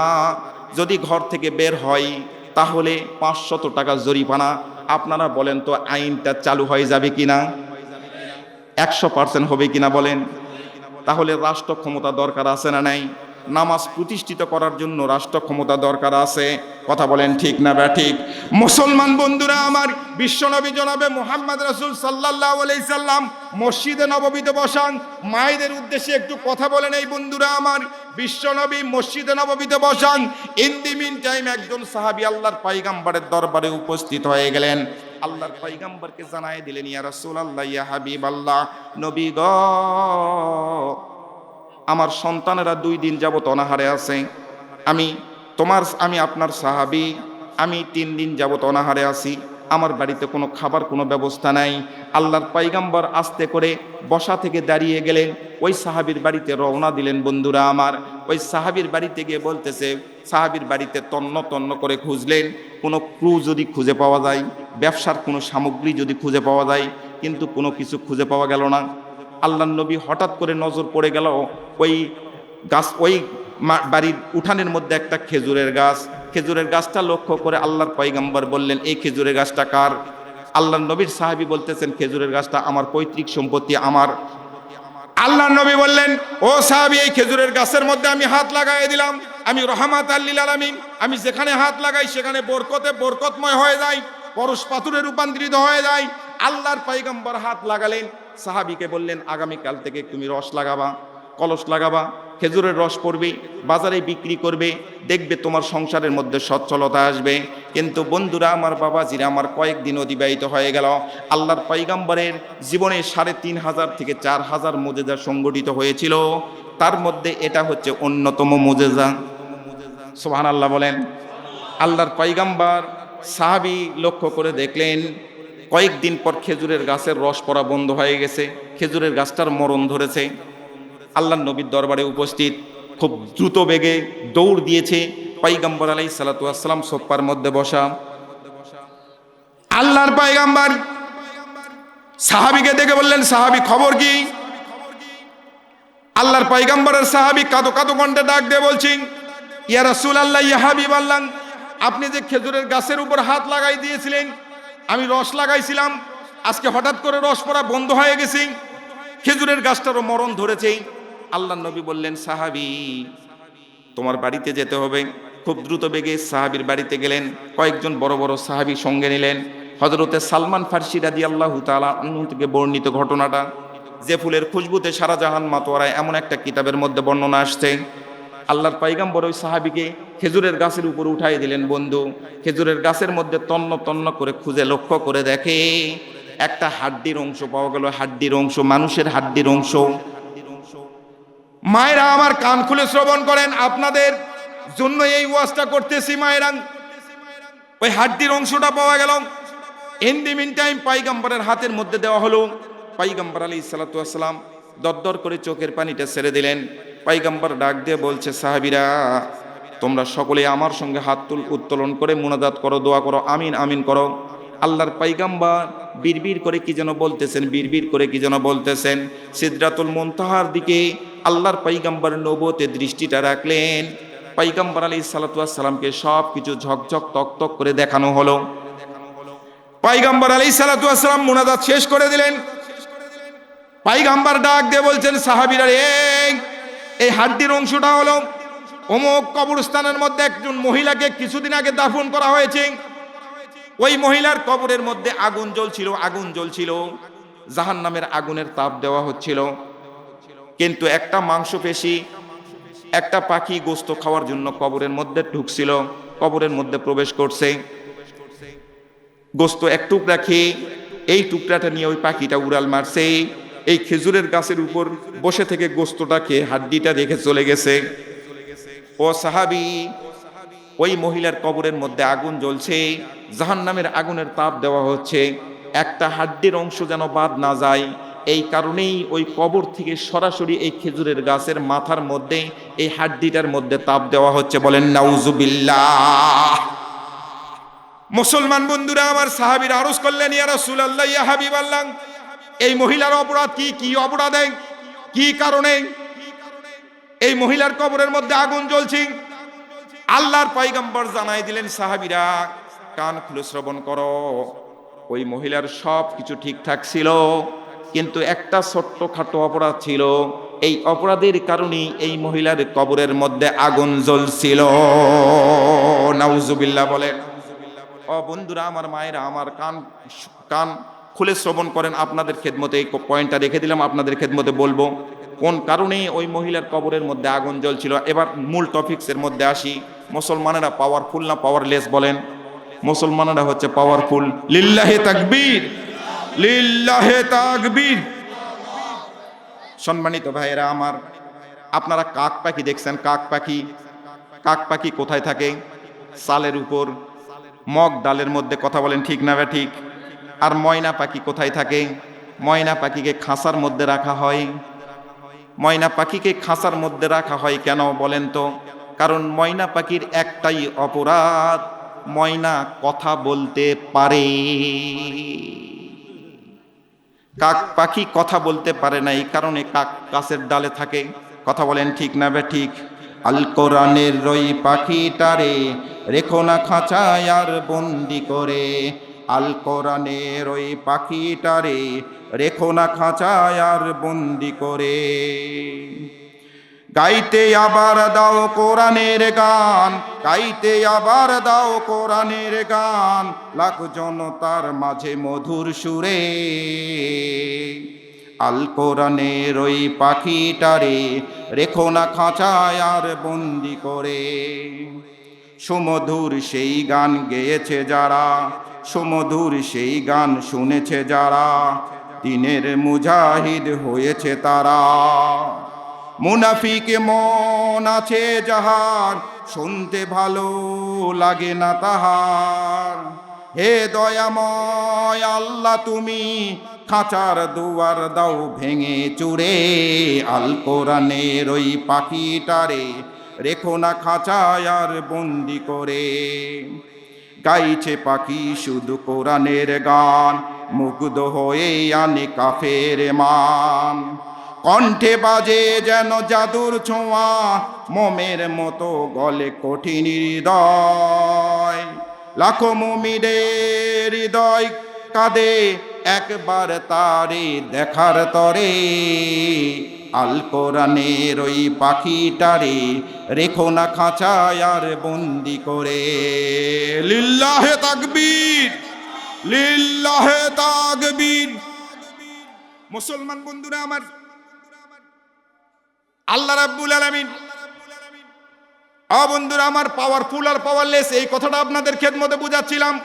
Speaker 2: যদি ঘর থেকে বের হয় তাহলে 500 টাকা জরিমানা। আপনারা বলেন তো, আইনটা চালু হয়ে যাবে কিনা? 100% হবে কিনা বলেন? তাহলে রাষ্ট্র ক্ষমতা দরকার আছে না নাই? নামাজ প্রতিষ্ঠিত করার জন্য রাষ্ট্র ক্ষমতা দরকার আছে। কথা বলেন ঠিক না ঠিক? মুসলমান বন্ধুরা আমার, বিশ্বনবী জনাবে মুহাম্মদ রাসূল সাল্লাল্লাহু আলাইহি সাল্লাম মসজিদে নববীতে বসান। মায়েদের উদ্দেশ্যে একটু কথা বলেন এই বন্ধুরা আমার। বিশ্বনবী মসজিদে নববীতে বসান। ইন দি মিন টাইম একজন সাহাবী আল্লাহর পয়গম্বরের দরবারে উপস্থিত হয়ে গেলেন। আল্লাহর পয়গম্বরকে জানায় দিলেন, ইয়া রাসূলুল্লাহ, ইয়া হাবিবাল্লাহ, নবী গো, আমার সন্তানেরা 2 দিন যাবত অনাহারে আছে। আমি আপনার সাহাবী, আমি 3 দিন যাবত অনাহারে আছি। আমার বাড়িতে কোনো খাবার, কোনো ব্যবস্থা নাই। আল্লাহর পয়গম্বর আস্তে করে বসা থেকে দাঁড়িয়ে গেলেন, ওই সাহাবীর বাড়িতে রওনা দিলেন। বন্ধুরা আমার, ওই সাহাবীর বাড়িতে গিয়ে বলতেছে, সাহাবীর বাড়িতে তন্ন তন্ন করে খুঁজলেন, কোনো ক্লু যদি খুঁজে পাওয়া যায়, ব্যবসার কোনো সামগ্রী যদি খুঁজে পাওয়া যায়, কিন্তু কোনো কিছু খুঁজে পাওয়া গেল না। আল্লাহর নবী হঠাৎ করে নজর পড়ে গেল ওই গাছ, ওই বাড়ির উঠানের মধ্যে একটা খেজুরের গাছ। খেজুরের গাছটা লক্ষ্য করে আল্লাহর পয়গম্বর বললেন, এই খেজুরের গাছটা কার? আল্লাহর নবীর সাহাবী বলতেছেন, খেজুরের গাছটা আমার পৈতৃক সম্পত্তি, আমার। আল্লাহর নবী বললেন, ও সাহাবী, এই খেজুরের গাছের মধ্যে আমি হাত লাগাই দিলাম। আমি রহমাতাল লিল আলামিন, আমি যেখানে হাত লাগাই সেখানে বরকতময় হয়ে যায়, পরশ পাথরে রূপান্তরিত হয়ে যায়। আল্লাহর পয়গম্বর হাত লাগালেন, সাহাবীকে বললেন, আগামীকাল থেকে তুমি রস লাগাবা। কলস লাগাবা, খেজুরের রস পড়বে, বাজারে বিক্রি করবে, দেখবে তোমার সংসারের মধ্যে সচ্ছলতা আসবে। কিন্তু বন্ধুরা আমার, বাবাজিরা আমার, কয়েকদিন অতিবাহিত হয়ে গেল। আল্লাহর পয়গম্বরের জীবনে ৩৫০০ থেকে ৪০০০ মুজেজা সংগঠিত হয়েছিল, তার মধ্যে এটা হচ্ছে অন্যতম মুজেজা। সুবহানাল্লাহ বলেন। আল্লাহর পয়গম্বর সাহাবী লক্ষ্য করে দেখলেন কয়েকদিন পর খেজুরের গাছের রস পড়া বন্ধ হয়ে গেছে, খেজুরের গাছটার মরণ ধরেছে। আল্লাহর নবীর দরবারে উপস্থিত, খুব দ্রুত বেগে দৌড় দিয়েছে। পয়গম্বর আলাইহিস সালাতু ওয়াস সালাম সোফার মধ্যে বসা। আল্লাহর পয়গম্বর সাহাবীকে দেখে বললেন, সাহাবী খবর কি? আল্লাহর পয়গম্বরের সাহাবী কাঁদো কাঁদো কণ্ঠে ডাক দিয়ে বলছেন, ইয়া রাসূলুল্লাহ, ইয়া হাবিবাল্লাহ, আপনি যে খেজুরের গাছের উপর হাত লাগাই দিয়েছিলেন, আমি রস লাগাইছিলাম, আজকে হঠাৎ করে রস পড়া বন্ধ হয়ে গেছে, খেজুরের গাছটারও মরণ ধরেছে। আল্লাহর নবী বললেন, সাহাবী তোমার বাড়িতে যেতে হবে। খুব দ্রুত বেগে সাহাবীর বাড়িতে গেলেন, কয়েকজন বড় বড় সাহাবী সঙ্গে নিলেন। হযরতে সালমান ফারসি রাদিয়াল্লাহু তাআলা আনহু থেকে বর্ণিত ঘটনাটা, যে ফুলের খুশবুতে সারা জাহান মাতোয়ারা, এমন একটা কিতাবের মধ্যে বর্ণনা আসছে। আল্লাহর পয়গম্বর ওই সাহাবীকে খেজুরের গাছের উপর উঠাই দিলেন। বন্ধু, খেজুরের গাছের মধ্যে তন্ন তন্ন করে খুঁজে লক্ষ্য করে দেখে একটা হাড্ডির অংশ পাওয়া গেল। হাড্ডির অংশ, মানুষের হাড্ডির অংশ। মায়েরা আমার, কান খুলে শ্রবণ করেন, আপনাদের জন্য এই ওয়াজটা করতেছি মায়েরা। ওই হাড্ডির অংশটা পাওয়া গেল। ইন দি মিন টাইম পয়গম্বরের হাতের মধ্যে দেওয়া হলো। পয়গম্বর আলাইহিস সালাতু ওয়াস সালাম দরদর করে চোখের পানিটা ছেড়ে দিলেন। পয়গম্বর ডাক দিয়ে বলছে, সাহাবীরা তোমরা সকলে আমার সঙ্গে হাত উত্তোলন করে মুনাজাত করো, দোয়া করো, আমিন আমিন করো। আল্লাহর পয়গম্বর বিড়বিড় করে কি যেন বলতেছেন, বিড়বিড় করে কি যেন বলতেছেন। সিদরাতুল মুনতাহার দিকে আল্লাহর পয়গম্বর নবুয়তে দৃষ্টিটা রাখলেন। পয়গম্বর আলাইহিস সালাতু ওয়াস সালামকে সব কিছু ঝকঝক তকতক করে দেখানো হলো। পয়গম্বর আলাইহিস সালাতু ওয়াস সালাম মুনাজাত শেষ করে দিলেন। পয়গম্বর ডাক দিয়ে বলছেন, সাহাবীরা এই হাড্ডির অংশটা হলো অমুক কবরস্থানের মধ্যে একজন মহিলাকে কিছুদিন আগে দাফন করা হয়েছে। ওই মহিলার কবরের মধ্যে আগুন জ্বলছিল, আগুন জ্বলছিল, জাহান্নামের আগুনের তাপ দেওয়া হচ্ছিল। কিন্তু একটা মাংসপেশি, একটা পাখি গোস্ত খাওয়ার জন্য কবরের মধ্যে ঢুকছিল, কবরের মধ্যে প্রবেশ করছে। গোস্ত এক টুকরা খেয়ে এই টুকরাটা নিয়ে ওই পাখিটা উড়াল মারছে। এই খেজুরের গাছের উপর বসে থেকে গোস্তটা খেয়ে হাড্ডিটা রেখে চলে গেছে। ও সাহাবী, ওই মহিলার কবরের মধ্যে আগুন জ্বলছে, জাহান্নামের আগুনের তাপ দেওয়া হচ্ছে, একটা হাড্ডির অংশ যেন বাদ না যায়। এই কারণেই ওই কবর থেকে সরাসরি এই খেজুরের গাছের মাথার মধ্যে এই হাড্ডিটার মধ্যে তাপ দেওয়া হচ্ছে। বলেন নাউজুবিল্লাহ। মুসলমান বন্ধুরা আমার, সাহাবীরা আরজ করলেন, ইয়া রাসূলুল্লাহ, ইয়া হাবিবাল্লাহ, এই মহিলার অপরাধ কি? কি অপরাধে, কি কারণে এই মহিলার কবরের মধ্যে আগুন জ্বলছে? আল্লাহর পয়গম্বর জানাই দিলেন, সাহাবীরা কান খুলে শ্রবণ করো। ওই মহিলার সব কিছু ঠিকঠাক ছিল, কিন্তু একটা ছোট্টখাটো অপরাধ ছিল। এই অপরাধের কারণে এই মহিলার কবরের মধ্যে আগুন জ্বলছিল। নাউজুবিল্লাহ বলেন। ও বন্ধুরা আমার, মায়েরা আমার, কান খুলে শ্রবণ করেন। আপনাদের খেদমতে এই পয়েন্টটা রেখে দিলাম, আপনাদের খেদমতে বলবো কোন কারণে ওই মহিলার কবরের মধ্যে আগুন জ্বলছিল। এবার মূল টপিকসের মধ্যে আসি। মুসলমানেরা পাওয়ারফুল না পাওয়ারলেস? বলেন। মুসলমানেরা হচ্ছে পাওয়ারফুল। লিল্লাহে তাকবীর, লিল্লাহে তাকবীর। সম্মানিত ভাইয়েরা আমার, আপনারা কাক পাখি দেখছেন? কাক পাখি, কাক পাখি কোথায় থাকে? চালের উপর, মগ ডালের মধ্যে। কথা বলেন ঠিক না ঠিক? আর ময়না পাখি কোথায় থাকে? ময়না পাখিকে খাঁচার মধ্যে রাখা হয়। ময়না পাখিকে খাঁচার মধ্যে রাখা হয় কেন বলেন তো? কারণ ময়না পাখির একটাই অপরাধ, ময়না কথা বলতে পারে। কাক পাখি কথা বলতে পারে না, এই কারণে কাক গাছের ডালে থাকে। কথা বলেন ঠিক না ঠিক? আল কোরআনের ওই পাখিটারে রেখো না খাঁচায় আর বন্দি করে। আল কোরআনের ওই পাখিটারে রেখো না খাঁচায় আর বন্দি করে। গাইতে আবার দাও কোরআনের গান, গাইতে আবার দাও কোরআনের গান, লাখ জনতার মাঝে মধুর সুরে।
Speaker 3: আল কোরআনের ওই পাখিটারে রেখো না খাঁচায় আর বন্দি করে। সুমধুর সেই গান গেয়েছে যারা, সুমধুর সেই গান শুনেছে যারা, দিনের মুজাহিদ হয়েছে তারা। মুনাফিক মন আছে যাহার, শুনতে ভালো লাগে না তাহার। হে দয়াময় আল্লাহ তুমি খাঁচার দুয়ার দাও ভেঙে চুরে। আল কোরআনের ওই পাখিটারে রেখো না খাঁচায় আর বন্দি করে। গাইছে পাখি শুধু কোরআনের গান, মুগ্ধ হয়ে আনে কাফের মান। কণ্ঠে বাজে যেন জাদুর ছোঁয়া, মোমের মতো গলে কঠিন হৃদয়। লাখো মুমিনের হৃদয় কাঁদে একবার তারে দেখার তরে। আল কোরআনের ওই পাখিটারে রেখো না খাঁচায় আর বন্দি করে। লিল্লাহে তাকবীর, লিল্লাহে তাকবীর। মুসলমান বন্ধুরা আমার, আল্লাহ রাব্বুল আলামিন বন্ধুরা আমার পাওয়ারফুল আর পাওয়ারলেস এই কথাটা আপনাদের খেদমতে বুঝাচ্ছিলাম।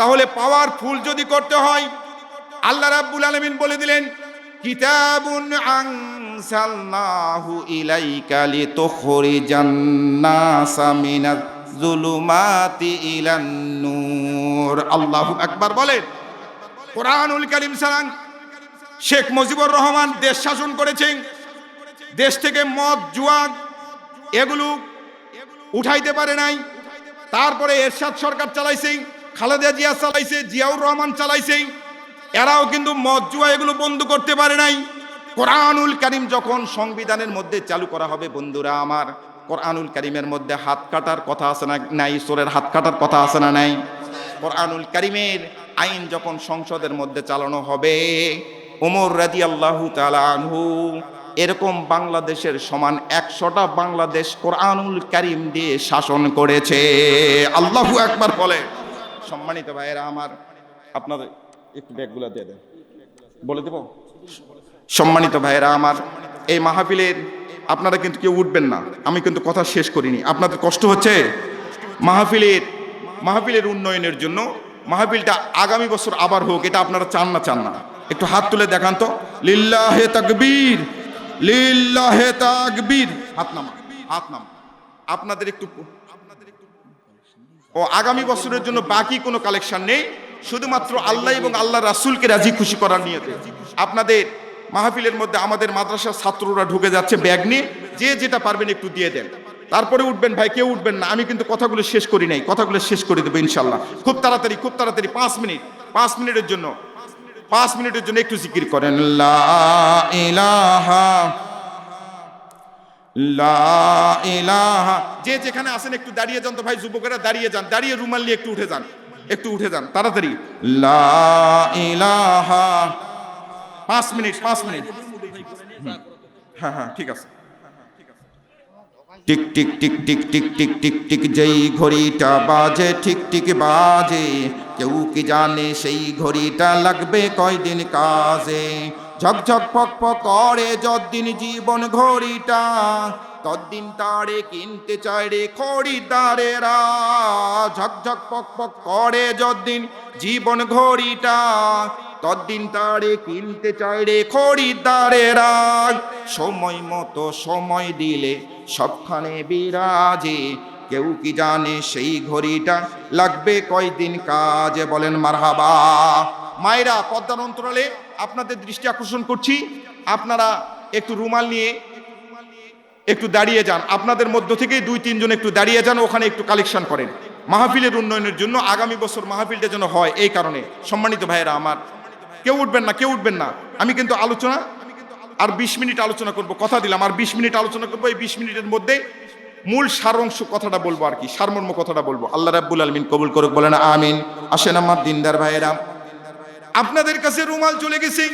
Speaker 3: তাহলে পাওয়ারফুল যদি করতে হয়, আল্লাহ রাব্বুল আলামিন বলে দিলেন কিতাবুন আনসালনাহু ইলাইকা লিতুখরিজান নাসা মিনাজ যুলুমাতি ইলান নূর। আল্লাহু আকবার বলেন। কোরআনুল কারীম সালাম শেখ মুজিবুর রহমান দেশ শাসন করেছেন। দেশ থেকে মদ জুয়া এগুলো উঠাইতে পারে নাই। তারপরে এরশাদ সরকার চালাইছে, খালেদা জিয়া চালাইছে, জিয়াউর রহমান চালাইছে, এরাও কিন্তু মদ জুয়া এগুলো বন্ধ করতে পারে নাই। কোরআনুল কারীম যখন সংবিধানের মধ্যে চালু করা হবে বন্ধুরা আমার, কোরআনুল কারীমের মধ্যে হাত কাটার কথা আছে না নাই? চোরের হাত কাটার কথা আছে না নাই? কোরআনুল কারীমের আইন যখন সংসদের মধ্যে চালানো হবে, ওমর রাদিয়াল্লাহু তাআলা আনহু এরকম বাংলাদেশের সমান 100টা বাংলাদেশ কোরআনুল কারীম দিয়ে শাসন করেছে। আল্লাহু আকবার বলে। সম্মানিত ভাইয়েরা আমার, আপনাদের একটু ব্যাগগুলো দিয়ে দেন, বলে দেব। সম্মানিত ভাইয়েরা আমার, এই মাহফিলের আপনারা কিন্তু কেউ উঠবেন না, আমি কিন্তু কথা শেষ করিনি। আপনাদের কষ্ট হচ্ছে? মাহফিলের উন্নয়নের জন্য মাহফিলটা আগামী বছর আবার হোক, এটা আপনারা চান না? চান না? একটু হাত তুলে দেখান তো। লিল্লাহে তাকবীর, লিল্লাহে তাকবীর। হাত নামা, হাত নামা। আপনাদের একটু আগামী বছরের জন্য বাকি কোনো কালেকশন নেই, শুধুমাত্র আল্লাহ এবং আল্লাহ রাসূলকে রাজি খুশি করার নিয়তে আপনাদের মাহফিলের মধ্যে আমাদের মাদ্রাসার ছাত্ররা ঢুকে যাচ্ছে ব্যাগ নিয়ে। যে যেটা পারবেন একটু দিয়ে দেন, তারপরে উঠবেন ভাই, কেউ উঠবেন না। আমি কিন্তু কথাগুলো শেষ করি নাই, কথাগুলো শেষ করে দেবো ইনশাল্লাহ খুব তাড়াতাড়ি, খুব তাড়াতাড়ি। 5 মিনিটের জন্য 5 মিনিটের জন্য একটু জিকির করেন। লা ইলাহা, লা ইলাহা। যে যেখানে আছেন একটু দাঁড়িয়ে যান তো ভাই, যুবকেরা দাঁড়িয়ে যান, দাঁড়িয়ে রুমাল নিয়ে একটু উঠে যান, একটু উঠে যান তাড়াতাড়ি। লা ইলাহা। 5 মিনিট, 5 মিনিট। হ্যাঁ হ্যাঁ ঠিক আছে। Tick tick tick tick tick tick tick tick যেই ঘড়িটা বাজে ঠিক ঠিক বাজে, কেউ কি জানে সেই ঘড়িটা লাগবে কয়দিন কাজে। ঝকঝক ফক ফক করে যতদিন জীবন ঘড়িটা, ততদিন তারে কিনতে চায় রে খরিদ্দারেরা। ঝকঝক ফক ফক করে যতদিন জীবন ঘড়িটা, ততদিন তারে কিনতে চায় রে খরিদ্দারেরা। সময় মতো সময় দিলে সবখানে বিরাজে, কেউ কি জানে সেই ঘড়িটা লাগবে কয়দিন কাজে। বলেন মারহাবা। মায়েরা, পদ্মার অন্তরালে আপনাদের দৃষ্টি আকর্ষণ করছি, আপনারা একটু রুমাল নিয়ে একটু দাঁড়িয়ে যান। আপনাদের মধ্য থেকে 2-3 জন একটু দাঁড়িয়ে যান, ওখানে একটু কালেকশন করেন মাহফিলের উন্নয়নের জন্য, আগামী বছর মাহফিলটা যেন হয় এই কারণে। সম্মানিত ভাইয়েরা আমার, কেউ উঠবেন না, কেউ উঠবেন না। আমি কিন্তু আলোচনা আর 20 মিনিট আলোচনা করব, কথা দিলাম। আর 20 মিনিট আলোচনা করবো। এই 20 মিনিটের মধ্যে মূল সারাংশ কথাটা বলবো, আর কি সারমর্ম কথাটা বলবো। আল্লাহ রাব্বুল আলামিন কবুল করুক, বলেন আমিন। আসেন আমার দিনদার ভাইয়েরা, আপনাদের কাছে রুমাল চলে গেছে।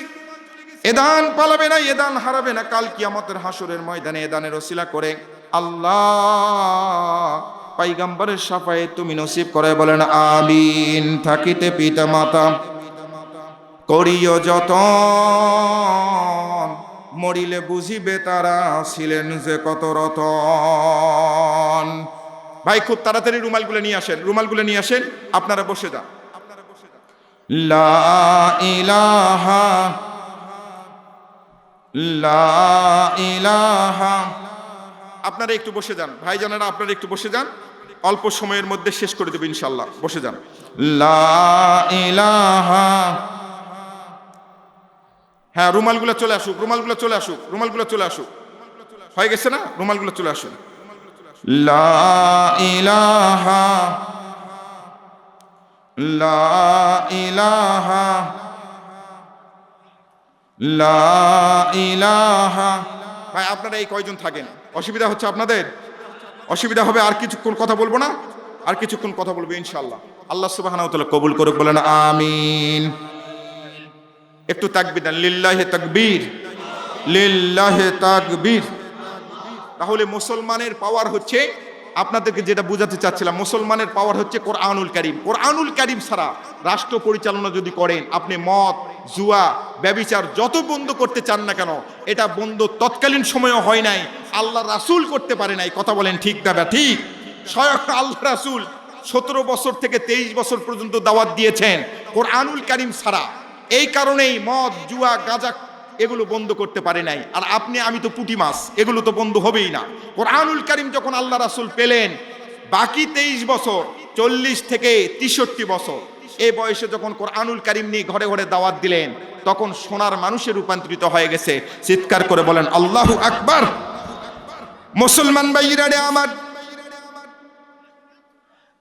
Speaker 3: এদান পালাবে না, এদান হারাবে না। কাল কিয়ামতের হাসরের ময়দানে এদানের ওসিলা করে আল্লাহ পয়গম্বরের শাফায়ে তুমি নসিব করে, বলেন আমিন। থাকিতে পিতা মাতা, করিও যতন, মরিলে বুঝিবে তারা ছিলেন যে কত রতন। ভাই খুব তাড়াতাড়ি রুমালগুলো নিয়ে আসেন, রুমালগুলো নিয়ে আসেন, আপনারা বসে যান। লা ইলাহা লা ইলাহা। আপনারা একটু বসে যান ভাইজানেরা, আপনারা একটু বসে যান, অল্প সময়ের মধ্যে শেষ করে দেব ইনশাআল্লাহ। বসে যান। লা ইলাহা। হ্যাঁ, রুমালগুলো চলে আসুক, রুমালগুলো চলে আসুক, রুমালগুলো চলে আসুক। হয়ে গেছে না? রুমালগুলো চলে আসুন। লা ইলাহা লা ইলাহা লা ইলাহা। ভাই আপনারা এই কয়জন থাকেন? অসুবিধা হচ্ছে আপনাদের? অসুবিধা হবে? আর কিছুক্ষণ কথা বলবো না? আর কিছুক্ষণ কথা বলবো ইনশাআল্লাহ। আল্লাহ সুবহানাহু ওয়া তাআলা কবুল করুক, বলেন আমিন। একটু তাকবীর দেন, লিল্লাহি তাকবীর, লিল্লাহি তাকবীর। তাহলে মুসলমানের পাওয়ার হচ্ছে, আপনাদেরকে যেটা বোঝাতে চাচ্ছিলাম, মুসলমানের পাওয়ার হচ্ছে কোরআনুল কারীম। কোরআনুল কারীম ছাড়া রাষ্ট্র পরিচালনা যদি করেন, আপনি মদ, জুয়া, ব্যভিচার যত বন্ধ করতে চান না কেন, এটা বন্ধ তৎকালীন সময়ও হয় নাই, আল্লাহ রাসূল করতে পারে নাই। কথা বলেন ঠিক না? ঠিক। স্বয়ং আল্লাহ রাসূল 17 বছর থেকে 23 বছর পর্যন্ত দাওয়াত দিয়েছেন কোরআনুল কারীম ছাড়া। এই কারণেই মদ, জুয়া, গাঁজা এগুলো বন্ধ করতে পারে নাই। আর আপনি আমি তো পুঁটি মাছ, এগুলো তো বন্ধ হবেই না। কোরআনুল কারীম যখন আল্লাহ রাসূল পেলেন, বাকি 23 বছর, 40 থেকে 63 বছর, এই বয়সে যখন কোরআনুল কারীম নিয়ে ঘরে ঘরে দাওয়াত দিলেন, তখন সোনার মানুষে রূপান্তরিত হয়ে গেছে। চিৎকার করে বলেন আল্লাহু আকবার। মুসলমান ভাইরা আমার,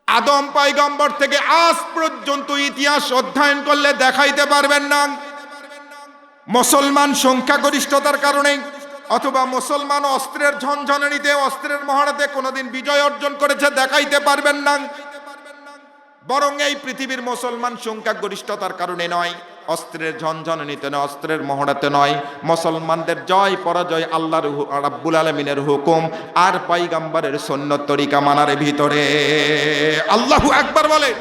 Speaker 3: আদম পয়গম্বর থেকে আজ পর্যন্ত ইতিহাস অধ্যয়ন করলে দেখাইতে পারবেন না মুসলমান সংখ্যাগরিষ্ঠতার কারণে অথবা মুসলমান অস্ত্রের ঝনঝনানিতে, অস্ত্রের মহড়াতে কোনোদিন বিজয় অর্জন করেছে, দেখাইতে পারবেন না। বরং এই পৃথিবীর মুসলমান সংখ্যাগরিষ্ঠতার কারণে নয়, অস্ত্রের ঝনঝনানিতে নয়, অস্ত্রের মহড়াতে নয়, মুসলমানদের জয় পরাজয় আল্লাহ রাব্বুল আলামিনের হুকুম আর পয়গম্বরের সুন্নত তরিকা মানার ভিতরে। আল্লাহু আকবার বলে।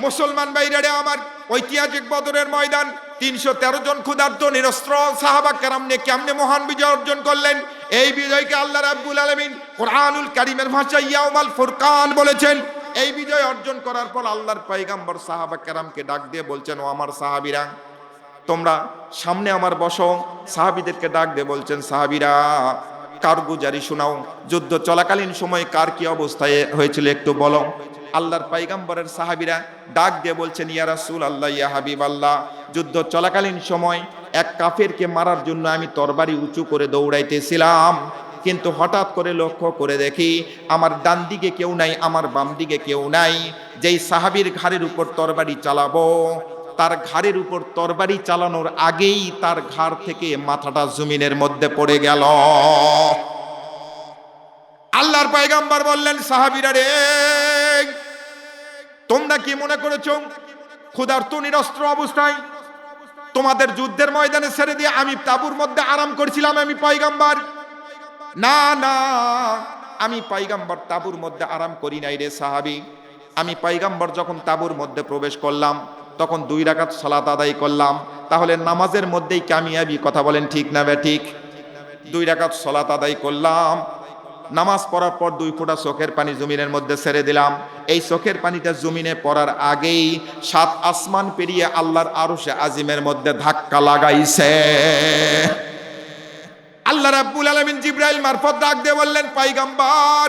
Speaker 3: মুসলমান ভাইরা আমার, ঐতিহাসিক বদরের ময়দান 313 জন ক্ষুধার্ত নিরস্ত্র সাহাবা কেরাম নিয়ে কেমনে মহান বিজয় অর্জন করলেন, এই বিজয়কে আল্লাহ রাব্বুল আলামিন কোরআনুল কারীমের ভাষায় ইয়াউমাল ফুরকান বলেছেন। এই বিজয় অর্জন করার পর আল্লাহর পয়গম্বর সাহাবা কেরামকে ডাক দিয়ে বলছেন, ও আমার সাহাবীরা, তোমরা সামনে আমার বসো। সাহাবীদেরকে ডাক দিয়ে বলছেন, সাহাবীরা কারগুজারি শোনাও, যুদ্ধ চলাকালীন সময় কার কি অবস্থায় হয়েছিল একটু বলো। আল্লাহর পয়গম্বরের সাহাবীরা ডাক দিয়ে বলছেন, ইয়া রাসূলুল্লাহ, ইয়া হাবিবাল্লাহ, যুদ্ধ চলাকালীন সময় এক কাফেরকে মারার জন্য আমি তরবারি উঁচু করে দৌড়াইতেছিলাম, কিন্তু হঠাৎ করে লক্ষ্য করে দেখি আমার ডান দিকে কেউ নাই, আমার বাম দিকে কেউ নাই। যেই সাহাবীর ঘাড়ের উপর তরবারি চালাবো, তার ঘাড়ের উপর তরবারি চালানোর আগেই তার ঘাড় থেকে মাথাটা জমিনের মধ্যে পড়ে গেল। আল্লাহর পয়গম্বর বললেন, সাহাবীরা রে, তোমরা কি মনে করেছো ক্ষুধার্ত নিরস্ত্র অবস্থায় তোমাদের যুদ্ধের ময়দানে ছেড়ে দিয়ে আমি তাঁবুর মধ্যে আরাম করছিলাম? আমি পয়গম্বর? না না, আমি পয়গম্বর তাঁবুর মধ্যে আরাম করি নাই রে সাহাবী। আমি পয়গম্বর যখন তাঁবুর মধ্যে প্রবেশ করলাম, তখন 2 রাকাত সালাত আদায় করলাম। তাহলে নামাজের মধ্যেই কামিয়াবি। কথা বলেন ঠিক না ঠিক? 2 রাকাত সালাত আদায় করলাম, নামাজ পড়ার পর 2 ফোঁটা চোখের পানি জমিনের মধ্যে ছেড়ে দিলাম। এই চোখের পানিটা জমিনে পড়ার আগেই 7 আসমান পেরিয়ে আল্লাহর আরশে আজিমের মধ্যে ধাক্কা লাগাইছে। আল্লাহ রাব্বুল আলামিন জিবরাইল মারফত ডাক দিয়ে বললেন, পয়গম্বর,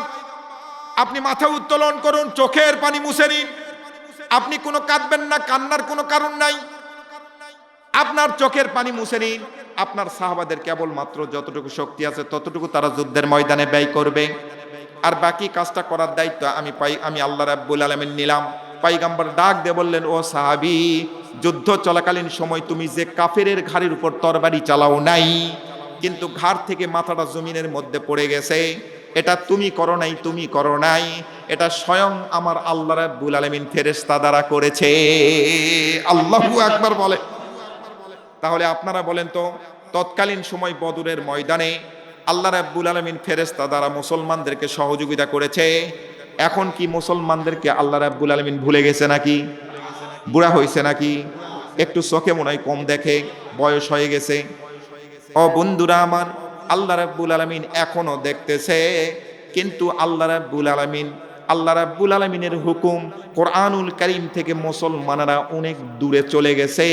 Speaker 3: আপনি মাথা উত্তোলন করুন, চোখের পানি মুছে নিন। আপনি কোনো কাঁদবেন না, কান্নার কোনো কারণ নাই। আপনার চোখের পানি মুছে নিন। আপনার সাহাবাদের কেবলমাত্র যতটুকু শক্তি আছে ততটুকু তারা যুদ্ধের ময়দানে ব্যয় করবে, আর বাকি কাজটা করার দায়িত্ব আমি আল্লাহ রাব্বুল আলামিন নিলাম। পয়গম্বর ডাক দিয়ে বললেন, ও সাহাবী, যুদ্ধ চলাকালীন সময় তুমি যে কাফেরের ঘাড়ের উপর তরবারি চালাও নাই, কিন্তু ঘাড় থেকে মাথাটা জমিনের মধ্যে পড়ে গেছে, এটা তুমি করো নাই, তুমি করো নাই, এটা স্বয়ং আমার আল্লাহ রাব্বুল আলামিন ফেরেশতা দ্বারা করেছে। আল্লাহু আকবার বলে। তাহলে আপনারা বলেন তো, তৎকালীন সময় বদরের ময়দানে আল্লাহ রাব্বুল আলামিন ফেরেশতা দ্বারা মুসলমানদেরকে সহযোগিতা করেছে। এখন কি মুসলমানদেরকে আল্লাহ রাব্বুল আলামিন ভুলে গেছে নাকি? বুড়া হয়েছে নাকি? একটু চোখে মনে হয় কম দেখে, বয়স হয়ে গেছে। ও বন্ধুরা আমার, আল্লাহ রাব্বুল আলামিন এখনো দেখতেছে, কিন্তু আল্লাহ রাব্বুল আলামিনের হুকুম কোরআনুল কারীম থেকে মুসলমানেরা অনেক দূরে চলে গেছে।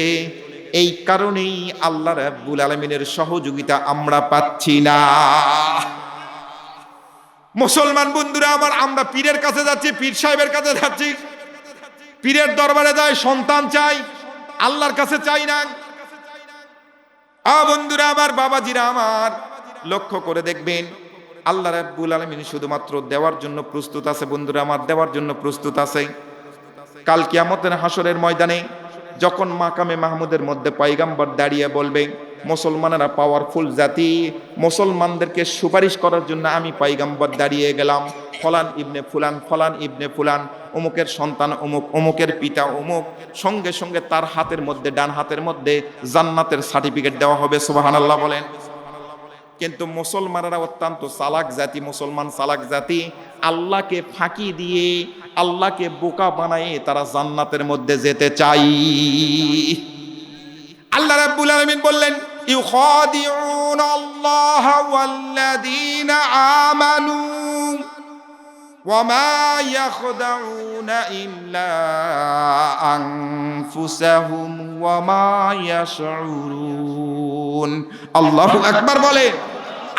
Speaker 3: এই কারণেই আল্লাহ রাব্বুল আলামিনের সহযোগিতা আমরা পাচ্ছি না। মুসলমান বন্ধুরা আমার, আমরা পীরের কাছে যাচ্ছি, পীর সাহেবের কাছে যাচ্ছি, পীরের দরবারে যাই, সন্তান চাই, আল্লাহর কাছে চাই না। বন্ধুরা আমার, বাবাজিরা আমার, লক্ষ্য করে দেখবেন আল্লাহ রাব্বুল আলামিন শুধুমাত্র দেওয়ার জন্য প্রস্তুত আছে। বন্ধুরা আমার, দেওয়ার জন্য প্রস্তুত আছে। কাল কিয়ামতের হাসরের ময়দানে যখন মাকামে মাহমুদের মধ্যে পয়গম্বর দাঁড়িয়ে বলবে, মুসলমানেরা পাওয়ারফুল জাতি, মুসলমানদেরকে সুপারিশ করার জন্য আমি পয়গম্বর দাঁড়িয়ে গেলাম, ফলান ইবনে ফুলান, ফলান ইবনে ফুলান, অমুকের সন্তান অমুক, অমুকের পিতা অমুক, সঙ্গে সঙ্গে তার হাতের মধ্যে, ডান হাতের মধ্যে জান্নাতের সার্টিফিকেট দেওয়া হবে। সুবহানাল্লাহ বলেন। কিন্তু মুসলমানেরা অত্যন্ত চালাক জাতি, মুসলমান চালাক জাতি, আল্লাহকে ফাঁকি দিয়ে, আল্লাহকে বোকা বানায়ে তারা জান্নাতের মধ্যে যেতে চাই। আল্লাহ রাব্বুল আলামিন বললেন, ইউখাদিউন আল্লাহ ওয়াল্লাযীনা আমানু ওয়া মা ইয়াখদাউনা ইল্লা আনফুসাহুম ওয়া মা ইয়াশউরুন। আল্লাহু আকবার বলে।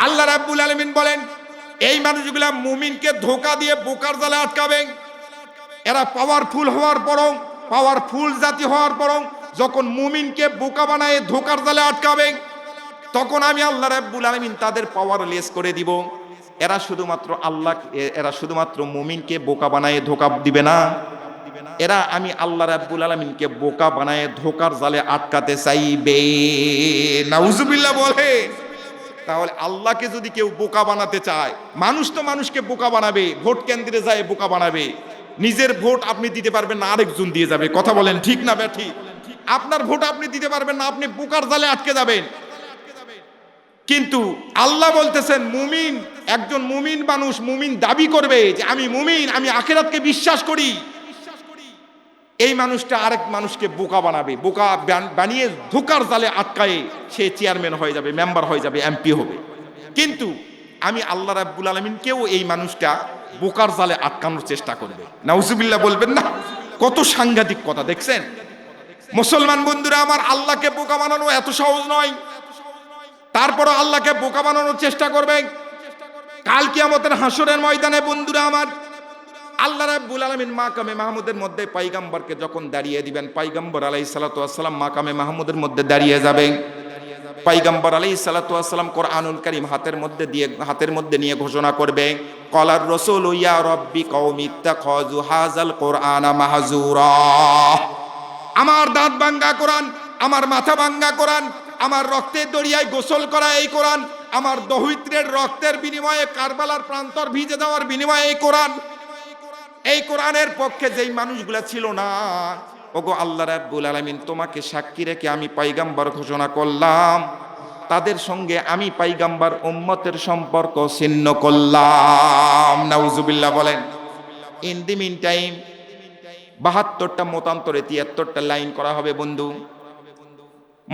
Speaker 3: আল্লাহ রাব্বুল আলামিন বলেন, এই মানুষগুলা মুমিনকে ধোঁকা দিয়ে বোকার জালে আটকাবে। এরা পাওয়ারফুল হওয়ার পরও, পাওয়ারফুল জাতি হওয়ার পরও যখন মুমিনকে বোকা বানায় ধোঁকার জালে আটকাবে, তখন আমি আল্লাহ রাব্বুল আলামিন তাদের পাওয়ার লেস করে দিব। এরা শুধুমাত্র মুমিনকে বোকা বানায় ধোঁকা দিবে না, এরা আমি আল্লাহ রাব্বুল আলামিনকে বোকা বানায় ধোঁকার জালে আটকাতে চাইবে। নাউজুবিল্লাহ বলে। তাহলে আল্লাহকে যদি কেউ বোকা বানাতে চায়, মানুষ তো মানুষকে বোকা বানাবে, ভোট কেন্দ্রে যায় বোকা বানাবে। নিজের ভোট আপনি দিতে পারবেন না, আরেকজন দিয়ে যাবে। কথা বলেন ঠিক না ব্যাঠি? আপনার ভোট আপনি দিতে পারবেন না, আপনি বোকার জালে আটকে যাবেন। কিন্তু আল্লাহ বলতেছেন, মুমিন, একজন মুমিন মানুষ মুমিন দাবি করবে যে আমি মুমিন, আমি আখিরাতকে বিশ্বাস করি, এই মানুষটা আরেক মানুষকে বোকা বানাবে, বোকা বানিয়ে ধোঁকার জালে আটকায়ে সে চেয়ারম্যান হয়ে যাবে, মেম্বার হয়ে যাবে, এমপি হবে। কিন্তু আমি আল্লাহ রাব্বুল আলামিনকেও এই মানুষটা বোকার জালে আটকানোর চেষ্টা করবে। নাউজুবিল্লাহ বলবেন না? কত সাংঘাতিক কথা দেখছেন? মুসলমান বন্ধুরা আমার, আল্লাহকে বোকা বানানো এত সহজ নয়। তারপরও আল্লাহকে বোকা বানানোর চেষ্টা করবে। কাল কিয়ামতের হাসরের ময়দানে বন্ধুরা আমার, আল্লাহ রাব্বুল আলামিন মাকামে মাহমুদের মধ্যে পয়গম্বরকে যখন দাঁড়িয়ে দিবেন, পয়গম্বর আলাইহিস সালাতু ওয়াস সালাম মাকামে মাহমুদের মধ্যে দাঁড়িয়ে যাবেন। পয়গম্বর আলাইহিস সালাতু ওয়াস সালাম কোরআনুল কারীম হাতের মধ্যে নিয়ে ঘোষণা করবে, ক্বালার রাসূলু ইয়া রাব্বি কওমি ইত্তাখাযু হাযাল কুরআনা মাহজুরা। আমার দাঁত ভাঙ্গা কোরআন, আমার মাথা ভাঙ্গা কোরআন, আমার রক্তের দরিয়ায় গোসল করা এই কোরআন, আমার দহিত্রের রক্তের বিনিময়ে কারবালার প্রান্তর ভিজে দেওয়ার বিনিময়ে এই কোরআন, এই কোরআনের পক্ষে যেই মানুষগুলা ছিল না, ওগো আল্লাহ রাব্বুল আলামিন, তোমাকে সাক্ষী রেখে আমি পয়গম্বর ঘোষণা করলাম, তাদের সঙ্গে আমি পয়গম্বর উম্মতের সম্পর্ক ছিন্ন করলাম। নাউজুবিল্লাহ বলেন। ইন দি মিন টাইম 72টা মতান্তরে 73টা লাইন করা হবে বন্ধু।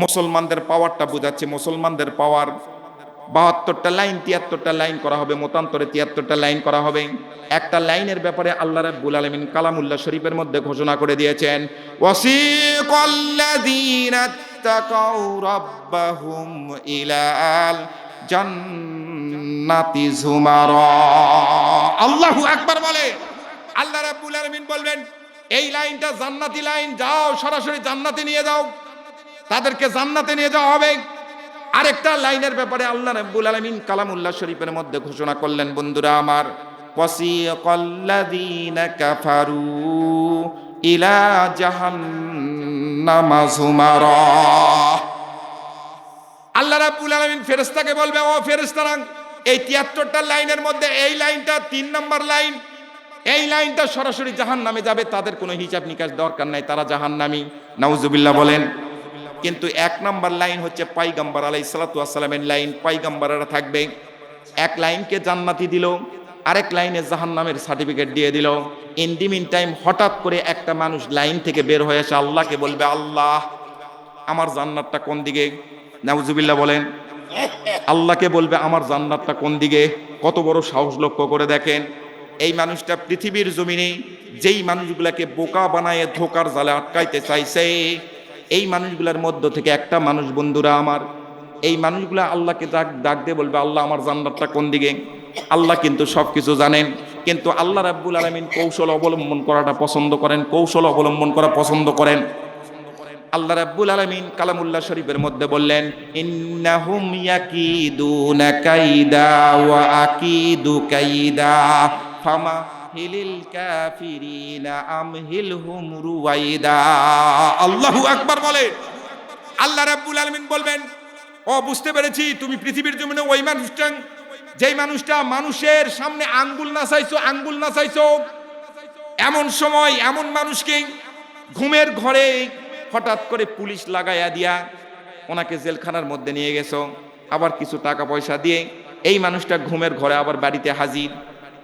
Speaker 3: মুসলমানদের পাওয়ারটা বোঝাচ্ছে, মুসলমানদের পাওয়ার। 72টা লাইন, 73টা লাইন করা হবে, মতান্তরে 73টা লাইন করা হবে। একটা লাইনের ব্যাপারে আল্লাহ রাব্বুল আলামিন কালামুল্লাহ শরীফের মধ্যে ঘোষণা করে দিয়েছেন, ওয়াসিকাল্লাযীনা তাকাউ রাব্বাহুম ইলাল জান্নাতি যুমারা। আল্লাহু আকবার বলে। আল্লাহ রাব্বুল আলামিন বলবেন, এই লাইনটা জান্নাতি লাইন, যাও সরাসরি জান্নাতে নিয়ে যাও, তাদেরকে জান্নাতে নিয়ে যাওয়া হবে। আরেকটা লাইনের ব্যাপারে আল্লাহ রাব্বুল আলামিন কালামুল্লাহ শরীফের মধ্যে ঘোষণা করলেন, বন্ধুরা আমার, ওয়াসিকাল্লাযীনা কাফারু ইলা জাহান্নামা যুমারা। আল্লাহ রাব্বুল আলামিন ফেরেশতাকে বলবে, ও ফেরেশতারা, এই 73টা লাইনের মধ্যে এই লাইনটা 3 নম্বর লাইন, এই লাইনটা সরাসরি জাহান্নামে যাবে, তাদের কোনো হিসাব নিকাশ দরকার নাই, তারা জাহান্নামী। নাউজুবিল্লাহ বলেন। কিন্তু 1 নম্বর লাইন হচ্ছে পয়গম্বর আলাইহিস সালাতু ওয়াস সালামের লাইন, পয়গম্বরেরা থাকবে। এক লাইনকে জান্নাতি দিল, আরেক লাইনে জাহান্নামের সার্টিফিকেট দিয়ে দিল। ইন দি মিন টাইম হঠাৎ করে একটা মানুষ লাইন থেকে বের হয়ে এসে আল্লাহকে বলবে, আল্লাহ আমার জান্নাতটা কোন দিকে? নাউজুবিল্লাহ বলেন। আল্লাহকে বলবে আমার জান্নাতটা কোন দিকে? কত বড় সাহস, লক্ষ্য করে দেখেন। এই মানুষটা পৃথিবীর জমিনে যেই মানুষগুলাকে বোকা বানায় ধোকার জালে আটকাইতে চাইছে, এই মানুষগুলার মধ্য থেকে একটা মানুষ, বন্ধুরা আমার, এই মানুষগুলা আল্লাহকে ডাক দিয়ে বলবে আল্লাহ আমার জান্নাতটা কোন দিকে? আল্লাহ কিন্তু সবকিছু জানেন, কিন্তু আল্লাহ রাব্বুল আলামিন কৌশল অবলম্বন করাটা পছন্দ করেন, কৌশল অবলম্বন করা পছন্দ করেন। আল্লাহ রাব্বুল আলামিন কালামুল্লাহ শরীফের মধ্যে বললেন, ইন্নাহুম ইয়াকিদুনা কাইদা ওয়া আকিদু কাইদা ফামা হিলিল কাফিরিনা আমহিলহুম রুওয়াইদা। আল্লাহু আকবার বলে। আল্লাহ রাব্বুল আলামিন বলবেন, ও বুঝতে পেরেছি তুমি পৃথিবীর জমিনে ওই মানুষটা, যেই মানুষটা মানুষের সামনে আঙ্গুল নাচাইছো। এমন সময় এমন মানুষকে ঘুমের ঘরে হঠাৎ করে পুলিশ লাগাইয়া দিয়া ওনাকে জেলখানার মধ্যে নিয়ে গেছো, আবার কিছু টাকা পয়সা দিয়ে এই মানুষটা ঘুমের ঘরে আবার বাড়িতে হাজির।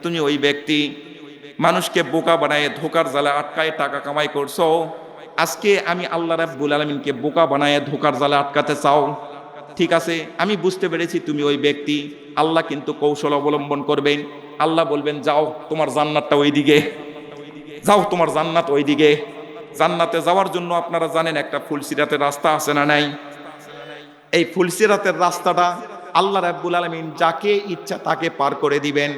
Speaker 3: তুমি ওই ব্যক্তি মানুষকে বোকা বানায় ধোকার জালে আটকায় টাকা কামাই করছো। আজকে আমি আল্লাহ রাব্বুল আলামিনকে বোকা বানায় ধোকার জালে আটকাতে চাও। ঠিক আছে, আমি বুঝতে পেরেছি তুমি ওই ব্যক্তি। আল্লাহ কিন্তু কৌশল অবলম্বন করবেন। আল্লাহ বলবেন যাও তোমার জান্নাতটা ওইদিকে, যাও তোমার জান্নাত ওইদিকে। জান্নাতে যাওয়ার জন্য আপনারা জানেন একটা ফুলসিরাতের রাস্তা আছে না নাই? এই ফুলসিরাতের রাস্তাটা আল্লাহ রাব্বুল আলামিন যাকে ইচ্ছা তাকে পার করে দিবেন,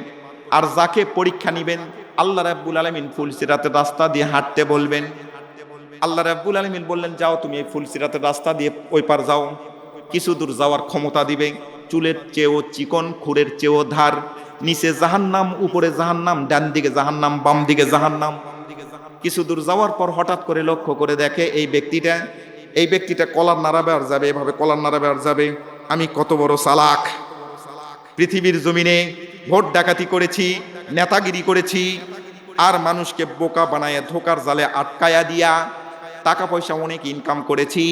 Speaker 3: আর যাকে পরীক্ষা নিবেন আল্লাহ রাব্বুল আলামিন ফুলসিরাতের রাস্তা দিয়ে হাঁটতে বলবেন। আল্লাহ রাব্বুল আলামিন বললেন যাও তুমি এই ফুলসিরাতের রাস্তা দিয়ে ওই পার যাও। কিছু দূর যাওয়ার ক্ষমতা দিবে, চুলের চেয়েও চিকন, খুরের চেয়েও ধার, নিচে জাহান্নাম, উপরে জাহান্নাম, ডান দিকে জাহান্নাম, বাম দিকে জাহান্নাম। কিছু দূর যাওয়ার পর হঠাৎ করে লক্ষ্য করে দেখে এই ব্যক্তিটা কলার নাড়াবে আর যাবে, এভাবে কলার নাড়াবে আর যাবে। আমি কত বড় চালাক, পৃথিবীর জমিনে ভোট ডাকাতি করেছি, নেতাগিরি করেছি, আর মানুষকে বোকা বানায় ধোকার জালে আটকায়া দিয়া টাকা পয়সা অনেক ইনকাম করেছি।